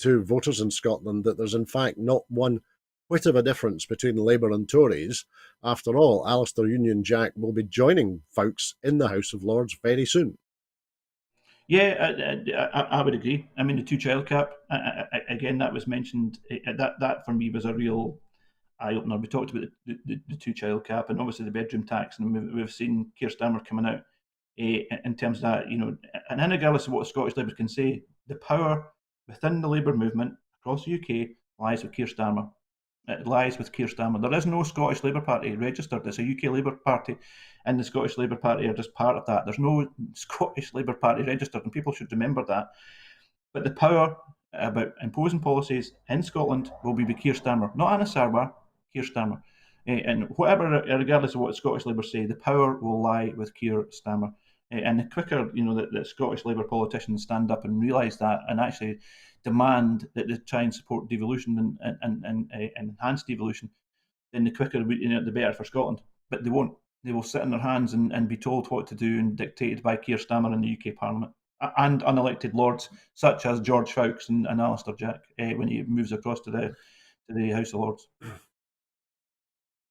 to voters in Scotland that there's in fact not one whit of a difference between Labour and Tories? After all, Alistair Union Jack will be joining folks in the House of Lords very soon. Yeah, I would agree. I mean, the two-child cap, again, that was mentioned. That for me was a real eye opener. We talked about the two-child cap and obviously the bedroom tax, and we've seen Keir Starmer coming out in terms of that. And regardless of what Scottish Labour can say, the power within the Labour movement across the UK lies with Keir Starmer. It lies with Keir Starmer. There is no Scottish Labour Party registered. It's a UK Labour Party, and the Scottish Labour Party are just part of that. There's no Scottish Labour Party registered, and people should remember that. But the power about imposing policies in Scotland will be with Keir Starmer, not Anna Sarwar, Keir Starmer. And whatever, regardless of what Scottish Labour say, the power will lie with Keir Starmer. And the quicker, that Scottish Labour politicians stand up and realise that, and actually demand that they try and support devolution and enhance devolution, then the quicker, the better for Scotland. But they won't. They will sit on their hands and be told what to do and dictated by Keir Starmer in the UK Parliament and unelected lords such as George Fawkes and Alistair Jack when he moves across to the House of Lords.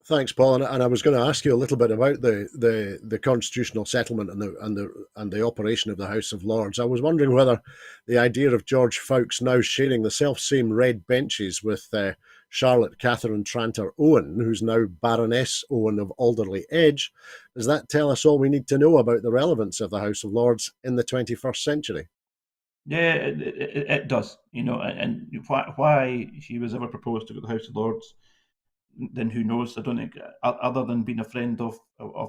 Thanks, Paul. And I was going to ask you a little bit about the constitutional settlement and the operation of the House of Lords. I was wondering whether the idea of George Fawkes now sharing the self-same red benches with Charlotte Catherine Tranter Owen, who's now Baroness Owen of Alderley Edge, does that tell us all we need to know about the relevance of the House of Lords in the 21st century? Yeah, it does. And why she was ever proposed to go to the House of Lords, then who knows? I don't think, other than being a friend of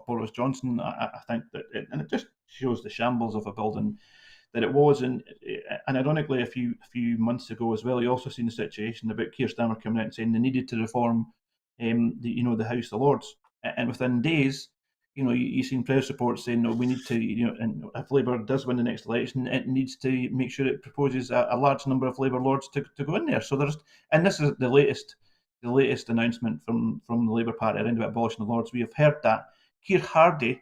Boris Johnson, I think that, and it just shows the shambles of a building that it was. And ironically, a few months ago as well, you also seen the situation about Keir Starmer coming out and saying they needed to reform, the House of Lords, and within days. You've seen press reports saying, no, we need to, and if Labour does win the next election, it needs to make sure it proposes a large number of Labour lords to go in there. So and this is the latest announcement from the Labour Party around about abolishing the Lords. We have heard that. Keir Hardie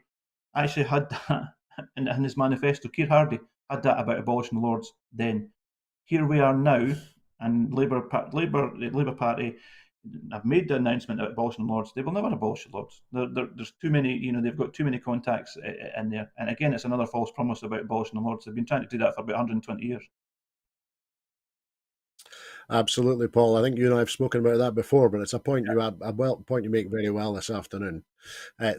actually had that in his manifesto. Keir Hardie had that about abolishing the Lords then. Here we are now, and Labour Party have made the announcement of abolishing the Lords. They will never abolish the Lords. There's too many, they've got too many contacts in there. And again, it's another false promise about abolishing the Lords. They've been trying to do that for about 120 years. Absolutely, Paul. I think you and I have spoken about that before, but it's a point point you make very well this afternoon.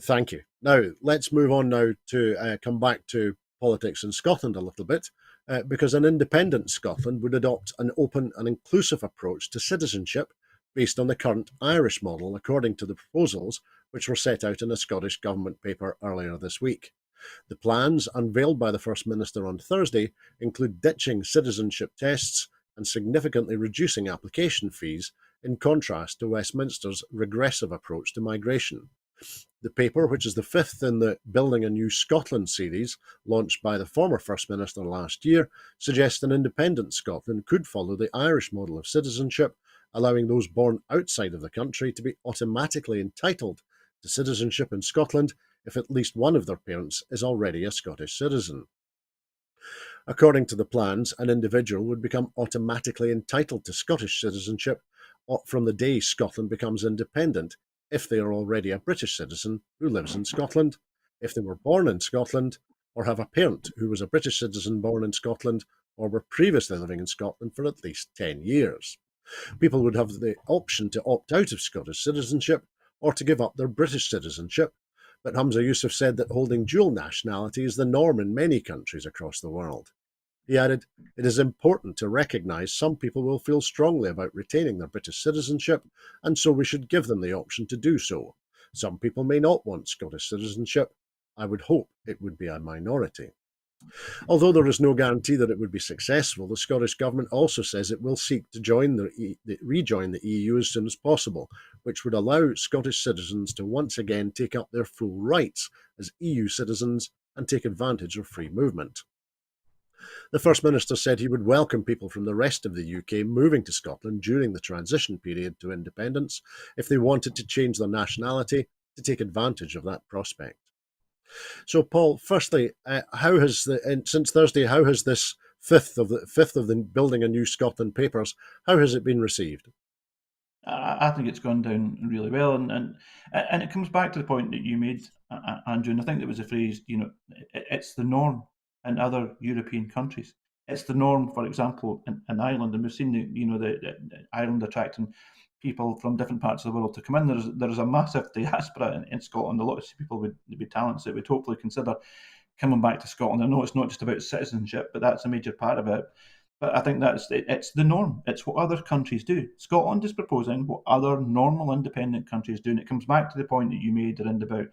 Thank you. Now, let's move on now to come back to politics in Scotland a little bit, because an independent Scotland would adopt an open and inclusive approach to citizenship based on the current Irish model, according to the proposals which were set out in a Scottish Government paper earlier this week. The plans, unveiled by the First Minister on Thursday, include ditching citizenship tests and significantly reducing application fees, in contrast to Westminster's regressive approach to migration. The paper, which is the fifth in the Building a New Scotland series, launched by the former First Minister last year, suggests an independent Scotland could follow the Irish model of citizenship, allowing those born outside of the country to be automatically entitled to citizenship in Scotland if at least one of their parents is already a Scottish citizen. According to the plans, an individual would become automatically entitled to Scottish citizenship from the day Scotland becomes independent if they are already a British citizen who lives in Scotland, if they were born in Scotland, or have a parent who was a British citizen born in Scotland or were previously living in Scotland for at least 10 years. People would have the option to opt out of Scottish citizenship or to give up their British citizenship, but Humza Yousaf said that holding dual nationality is the norm in many countries across the world. He added, "It is important to recognise some people will feel strongly about retaining their British citizenship, and so we should give them the option to do so. Some people may not want Scottish citizenship. I would hope it would be a minority. Although there is no guarantee that it would be successful, the Scottish Government also says it will seek to rejoin the EU as soon as possible, which would allow Scottish citizens to once again take up their full rights as EU citizens and take advantage of free movement. The First Minister said he would welcome people from the rest of the UK moving to Scotland during the transition period to independence if they wanted to change their nationality to take advantage of that prospect. So, Paul, firstly, since Thursday, how has this fifth of the Building a New Scotland papers, how has it been received? I think it's gone down really well, and it comes back to the point that you made, Andrew. And I think there was a phrase, it's the norm in other European countries. It's the norm, for example, in Ireland, and we've seen the Ireland attracting people from different parts of the world to come in. There's a massive diaspora in Scotland. A lot of people would be talents that would hopefully consider coming back to Scotland. I know it's not just about citizenship, but that's a major part of it. But I think it's the norm. It's what other countries do. Scotland is proposing what other normal independent countries do. And it comes back to the point that you made around about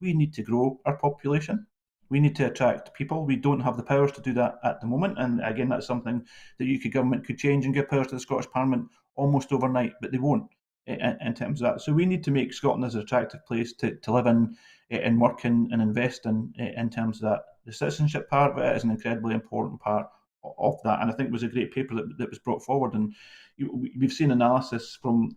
we need to grow our population. We need to attract people. We don't have the powers to do that at the moment. And again, that's something the UK government could change and give powers to the Scottish Parliament almost overnight, but they won't in terms of that. So we need to make Scotland as an attractive place to live in and work in and invest in terms of that. The citizenship part of it is an incredibly important part of that, and I think it was a great paper that was brought forward. And we've seen analysis from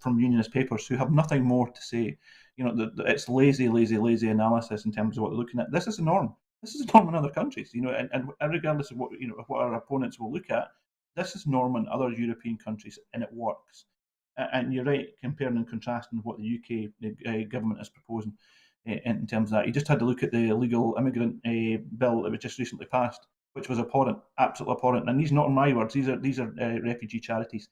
unionist papers who have nothing more to say. It's lazy analysis in terms of what they're looking at. This is a norm. This is a norm in other countries. And regardless of what our opponents will look at, this is norm in other European countries, and it works. And you're right, comparing and contrasting what the UK government is proposing in terms of that. You just had to look at the illegal immigrant bill that was just recently passed, which was abhorrent, absolutely abhorrent. And these are not my words; these are refugee charities.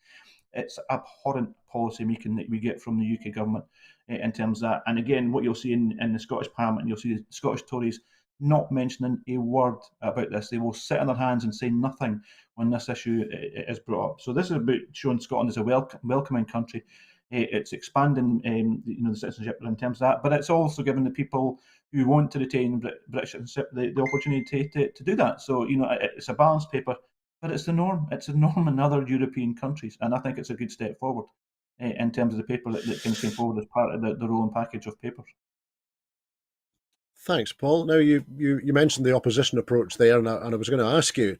It's abhorrent policy making that we get from the UK government in terms of that. And again, what you'll see in the Scottish Parliament, you'll see the Scottish Tories not mentioning a word about this. They will sit on their hands and say nothing when this issue is brought up. So this is about showing Scotland as a welcoming country. It's expanding, the citizenship in terms of that, but it's also giving the people who want to retain British citizenship the opportunity to do that. So it's a balanced paper, but it's the norm. It's a norm in other European countries, and I think it's a good step forward in terms of the paper that came forward as part of the rolling package of papers. Thanks, Paul. Now, you mentioned the opposition approach there, and I was going to ask you,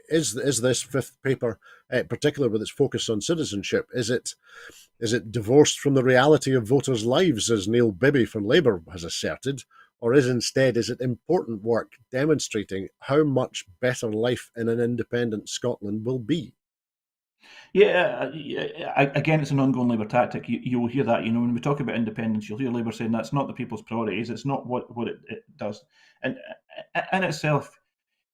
is this fifth paper, particularly with its focus on citizenship, is it divorced from the reality of voters' lives, as Neil Bibby from Labour has asserted, or is it important work demonstrating how much better life in an independent Scotland will be? Yeah, again, it's an ongoing Labour tactic. You'll hear that, when we talk about independence, you'll hear Labour saying that's not the people's priorities. It's not what it does. And in itself,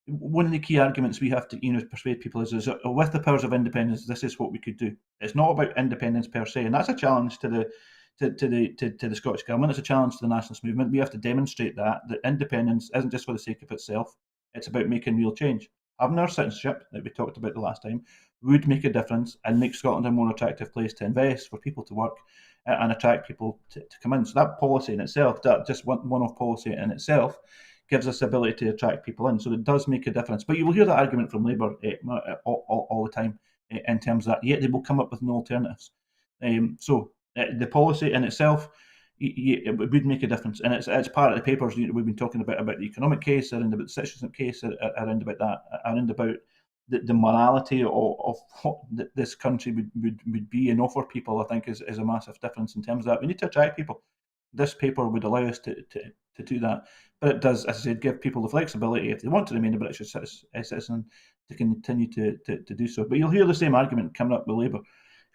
one of the key arguments we have to persuade people is with the powers of independence, this is what we could do. It's not about independence per se, and that's a challenge to the Scottish government. It's a challenge to the nationalist movement. We have to demonstrate that independence isn't just for the sake of itself. It's about making real change. Having our citizenship that we talked about the last time would make a difference and make Scotland a more attractive place to invest, for people to work, and attract people to come in. So that policy in itself, that just one-off policy in itself, gives us the ability to attract people in. So it does make a difference. But you will hear that argument from Labour all the time in terms of that. Yet they will come up with no alternatives. So the policy in itself, it would make a difference. And it's part of the papers we've been talking about the economic case, around about the citizenship case, around about that, around about the morality of what this country would be and offer people. I think is a massive difference in terms of that. We need to attract people. This paper would allow us to do that. But it does, as I said, give people the flexibility, if they want to remain a British citizen, to continue to do so. But you'll hear the same argument coming up with Labour,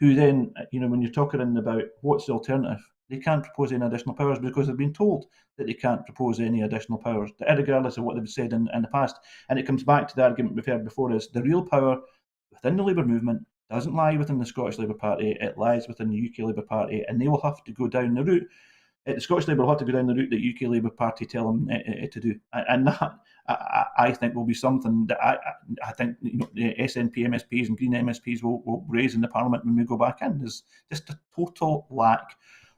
who then, when you're talking about what's the alternative, they can't propose any additional powers because they've been told that they can't propose any additional powers, regardless of what they've said in the past. And it comes back to the argument we've heard before, is the real power within the Labour movement doesn't lie within the Scottish Labour Party, it lies within the UK Labour Party, and they will have to go down the route. The Scottish Labour will have to go down the route that UK Labour Party tell them to do, and that I think will be something that I think the SNP MSPs and Green MSPs will raise in the Parliament when we go back in. There's just a total lack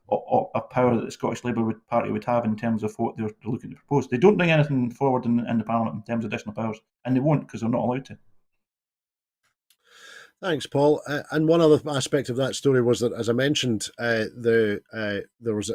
of power that the Scottish Labour Party would have in terms of what they're looking to propose. They don't bring anything forward in the Parliament in terms of additional powers, and they won't because they're not allowed to. Thanks, Paul. And one other aspect of that story was that, as I mentioned, there was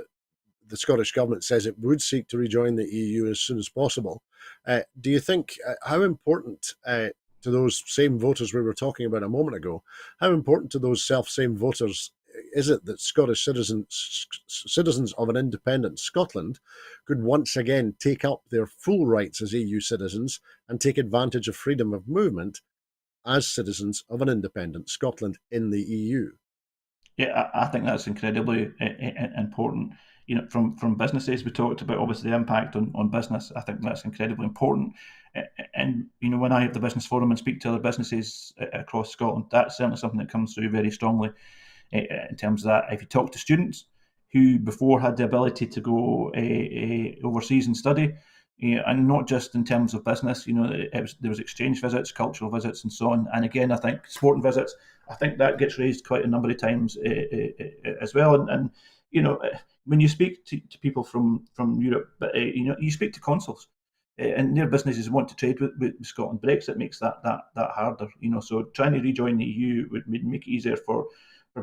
the Scottish Government says it would seek to rejoin the EU as soon as possible. Do you think how important to those same voters we were talking about a moment ago, how important to those same voters is it that Scottish citizens of an independent Scotland could once again take up their full rights as EU citizens and take advantage of freedom of movement as citizens of an independent Scotland in the EU? Yeah, I think that's incredibly important. From businesses, we talked about obviously the impact on business. I think that's incredibly important. And when I have the business forum and speak to other businesses across Scotland, that's certainly something that comes through very strongly in terms of that. If you talk to students who before had the ability to go overseas and study, and not just in terms of business, there was exchange visits, cultural visits, and so on. And again, I think sporting visits, I think that gets raised quite a number of times as well. And when you speak to people from Europe, but you speak to consuls. And their businesses want to trade with Scotland. Brexit makes that harder. So trying to rejoin the EU would make it easier for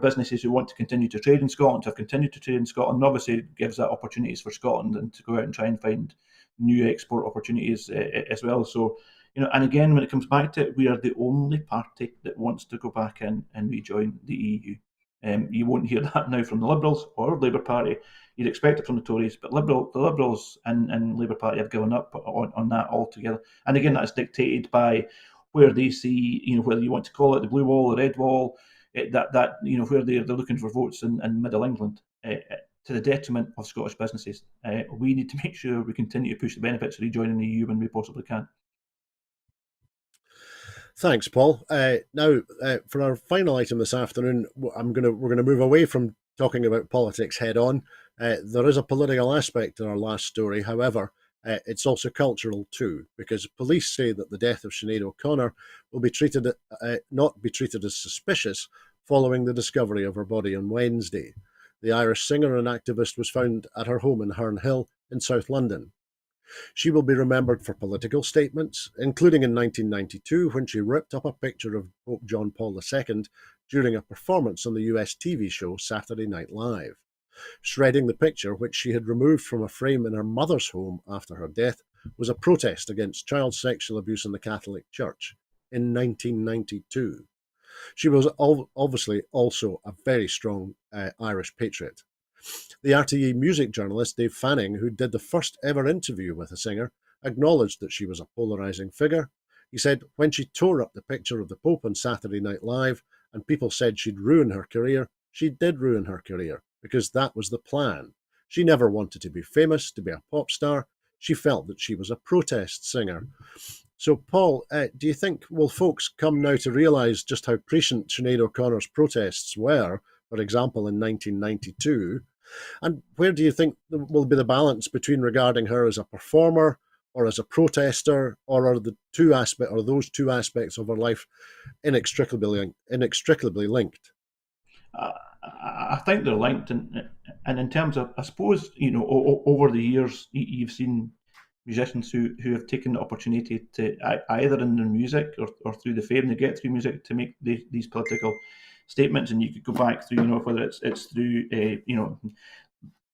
businesses who want to continue to trade in Scotland to have continued to trade in Scotland. And obviously, it gives that opportunities for Scotland and to go out and try and find new export opportunities as well. So, and again, when it comes back to it, we are the only party that wants to go back in and rejoin the EU. You won't hear that now from the Liberals or Labour Party. You'd expect it from the Tories, but the Liberals and Labour Party have given up on that altogether. And again, that's dictated by where they see, whether you want to call it the blue wall, the red wall, that where they're looking for votes in Middle England, to the detriment of Scottish businesses. We need to make sure we continue to push the benefits of rejoining the EU when we possibly can. Thanks, Paul. Now, for our final item this afternoon, we're going to move away from talking about politics head on. There is a political aspect to our last story. However, it's also cultural too, because police say that the death of Sinead O'Connor will not be treated as suspicious following the discovery of her body on Wednesday. The Irish singer and activist was found at her home in Herne Hill in South London. She will be remembered for political statements, including in 1992 when she ripped up a picture of Pope John Paul II during a performance on the US TV show Saturday Night Live. Shredding the picture, which she had removed from a frame in her mother's home after her death, was a protest against child sexual abuse in the Catholic Church in 1992. She was obviously also a very strong Irish patriot. The RTE music journalist Dave Fanning, who did the first ever interview with the singer, acknowledged that she was a polarising figure. He said when she tore up the picture of the Pope on Saturday Night Live and people said she'd ruin her career, she did ruin her career, because that was the plan. She never wanted to be famous, to be a pop star. She felt that she was a protest singer. So, Paul, do you think will folks come now to realise just how prescient Sinead O'Connor's protests were, for example, in 1992? And where do you think will be the balance between regarding her as a performer or as a protester, or are those two aspects of her life inextricably linked? I think they're linked, and in terms of, I suppose, over the years, you've seen musicians who have taken the opportunity to either in their music or through the fame they get through music to make these political statements. And you could go back through, whether it's through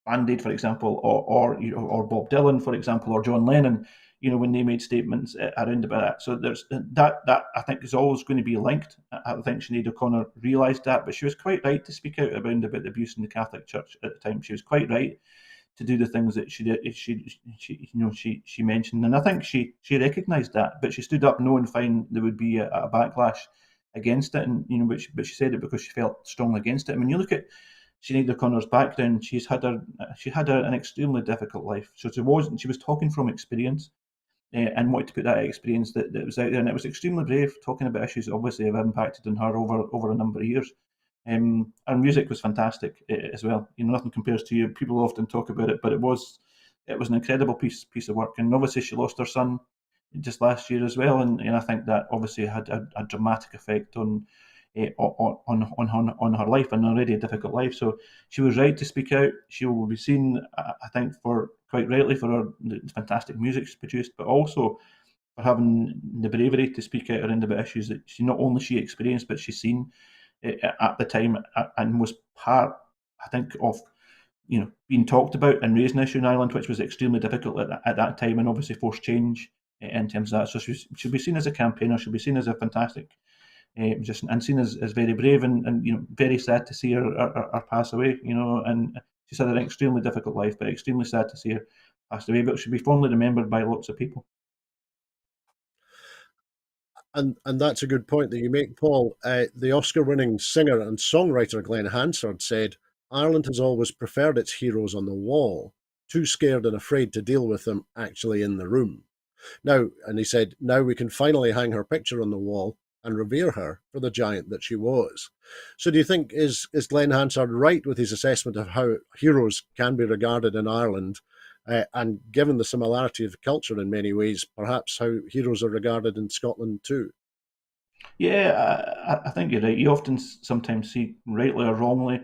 Band Aid, for example, or Bob Dylan, for example, or John Lennon, when they made statements around about that. So there's that I think is always going to be linked. I think Sinead O'Connor realised that, but she was quite right to speak out about the abuse in the Catholic Church at the time. She was quite right to do the things that she did. She mentioned, and I think she recognised that, but she stood up knowing fine there would be a backlash against it, and but she said it because she felt strongly against it. I mean, you look at Sinead O'Connor's background; she had an extremely difficult life. So she was talking from experience, and wanted to put that experience that was out there, and it was extremely brave, talking about issues that obviously have impacted on her over a number of years. And music was fantastic as well. Nothing compares to you. People often talk about it, but it was an incredible piece of work. And obviously, she lost her son just last year as well, and I think that obviously had a dramatic effect on on her life, and already a difficult life. So she was right to speak out. She will be seen, I think, for quite rightly for her the fantastic music she's produced, but also for having the bravery to speak out around about issues that she not only she experienced, but she's seen at the time, and was part, I think, of being talked about and raising an issue in Ireland, which was extremely difficult at that time, and obviously forced change in terms of that. So she'll be seen as a campaigner. She'll be seen as a fantastic musician, and seen as very brave, and very sad to see her pass away. And she's had an extremely difficult life, but extremely sad to see her pass away. But she'll be fondly remembered by lots of people. And that's a good point that you make, Paul. The Oscar-winning singer and songwriter Glenn Hansard said, "Ireland has always preferred its heroes on the wall, too scared and afraid to deal with them actually in the room. Now," and he said, "now we can finally hang her picture on the wall and revere her for the giant that she was." So do you think, is Glenn Hansard right with his assessment of how heroes can be regarded in Ireland, and given the similarity of culture in many ways, perhaps how heroes are regarded in Scotland too? Yeah, I think you're right. You often sometimes see, rightly or wrongly,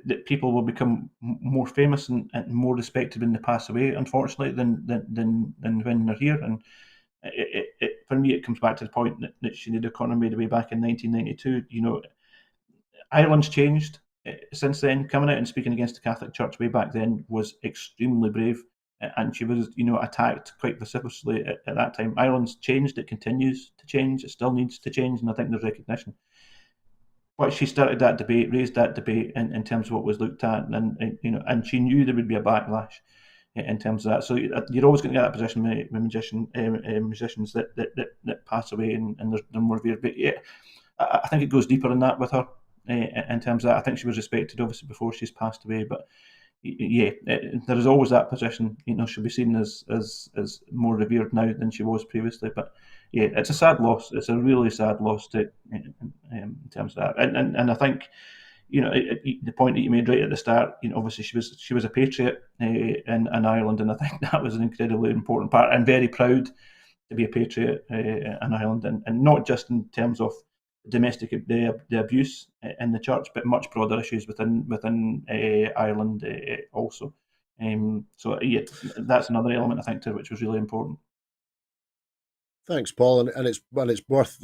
that people will become more famous and more respected when they pass away, unfortunately, than when they're here. And for me, it comes back to the point that Sinead O'Connor made way back in 1992. Ireland's changed since then. Coming out and speaking against the Catholic Church way back then was extremely brave, and she was, attacked quite vociferously at that time. Ireland's changed. It continues to change. It still needs to change, and I think there's recognition. But she started that debate, raised that debate in terms of what was looked at, and she knew there would be a backlash in terms of that. So you're always going to get that position with musicians that pass away, and they're more revered. But yeah, I think it goes deeper than that with her in terms of that. I think she was respected obviously before she's passed away, but yeah, there is always that position. She'll be seen as more revered now than she was previously. But yeah, it's a sad loss. It's a really sad loss in terms of that. And I think the point that you made right at the start. Obviously she was a patriot in Ireland, and I think that was an incredibly important part. And very proud to be a patriot in Ireland, and not just in terms of domestic the abuse in the church, but much broader issues within Ireland also. So yeah, that's another element I think to which was really important. Thanks, Paul. And it's worth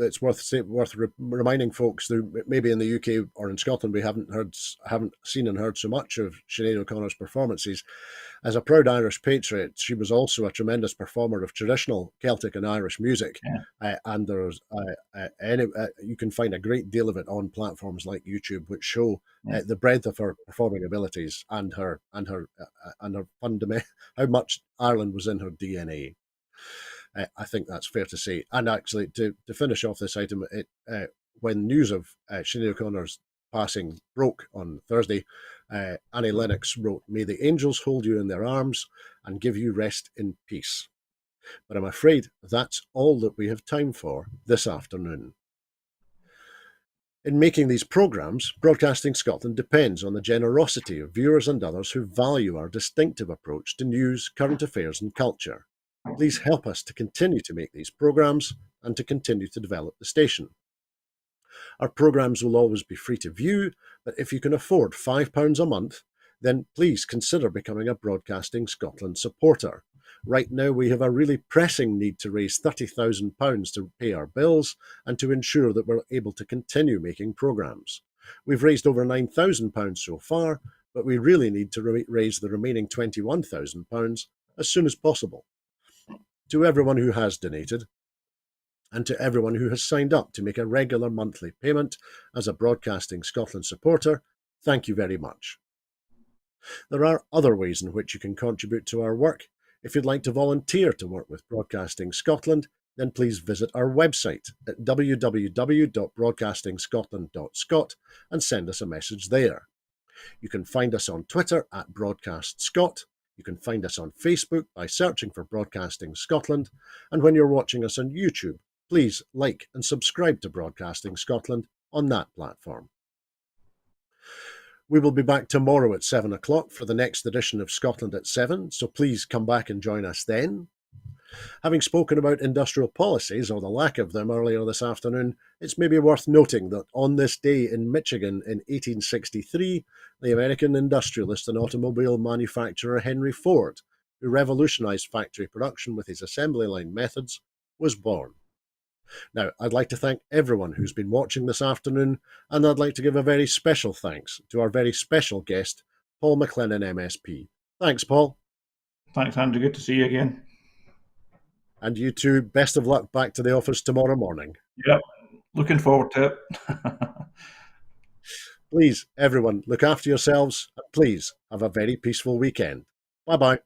reminding folks that maybe in the UK or in Scotland we haven't seen and heard so much of Sinead O'Connor's performances. As a proud Irish patriot, she was also a tremendous performer of traditional Celtic and Irish music, Yeah, and you can find a great deal of it on platforms like YouTube, which show yeah. the breadth of her performing abilities and her fundamental how much Ireland was in her DNA. I think that's fair to say. And actually, to finish off this item, when news of Sinead O'Connor's passing broke on Thursday, Annie Lennox wrote, "May the angels hold you in their arms and give you rest in peace." But I'm afraid that's all that we have time for this afternoon. In making these programmes, Broadcasting Scotland depends on the generosity of viewers and others who value our distinctive approach to news, current affairs and culture. Please help us to continue to make these programmes and to continue to develop the station. Our programmes will always be free to view, but if you can afford £5 a month, then please consider becoming a Broadcasting Scotland supporter. Right now, we have a really pressing need to raise £30,000 to pay our bills and to ensure that we're able to continue making programmes. We've raised over £9,000 so far, but we really need to raise the remaining £21,000 as soon as possible. To everyone who has donated, and to everyone who has signed up to make a regular monthly payment as a Broadcasting Scotland supporter, thank you very much. There are other ways in which you can contribute to our work. If you'd like to volunteer to work with Broadcasting Scotland, then please visit our website at www.broadcastingscotland.scot and send us a message there. You can find us on Twitter at BroadcastScot. You can find us on Facebook by searching for Broadcasting Scotland. And when you're watching us on YouTube, please like and subscribe to Broadcasting Scotland on that platform. We will be back tomorrow at 7 o'clock for the next edition of Scotland at 7, so please come back and join us then. Having spoken about industrial policies, or the lack of them, earlier this afternoon, it's maybe worth noting that on this day in Michigan in 1863, the American industrialist and automobile manufacturer Henry Ford, who revolutionized factory production with his assembly line methods, was born. Now, I'd like to thank everyone who's been watching this afternoon, and I'd like to give a very special thanks to our very special guest, Paul McLennan MSP. Thanks, Paul. Thanks, Andrew. Good to see you again. And you too, best of luck back to the office tomorrow morning. Yep, looking forward to it. Please, everyone, look after yourselves, and please have a very peaceful weekend. Bye bye.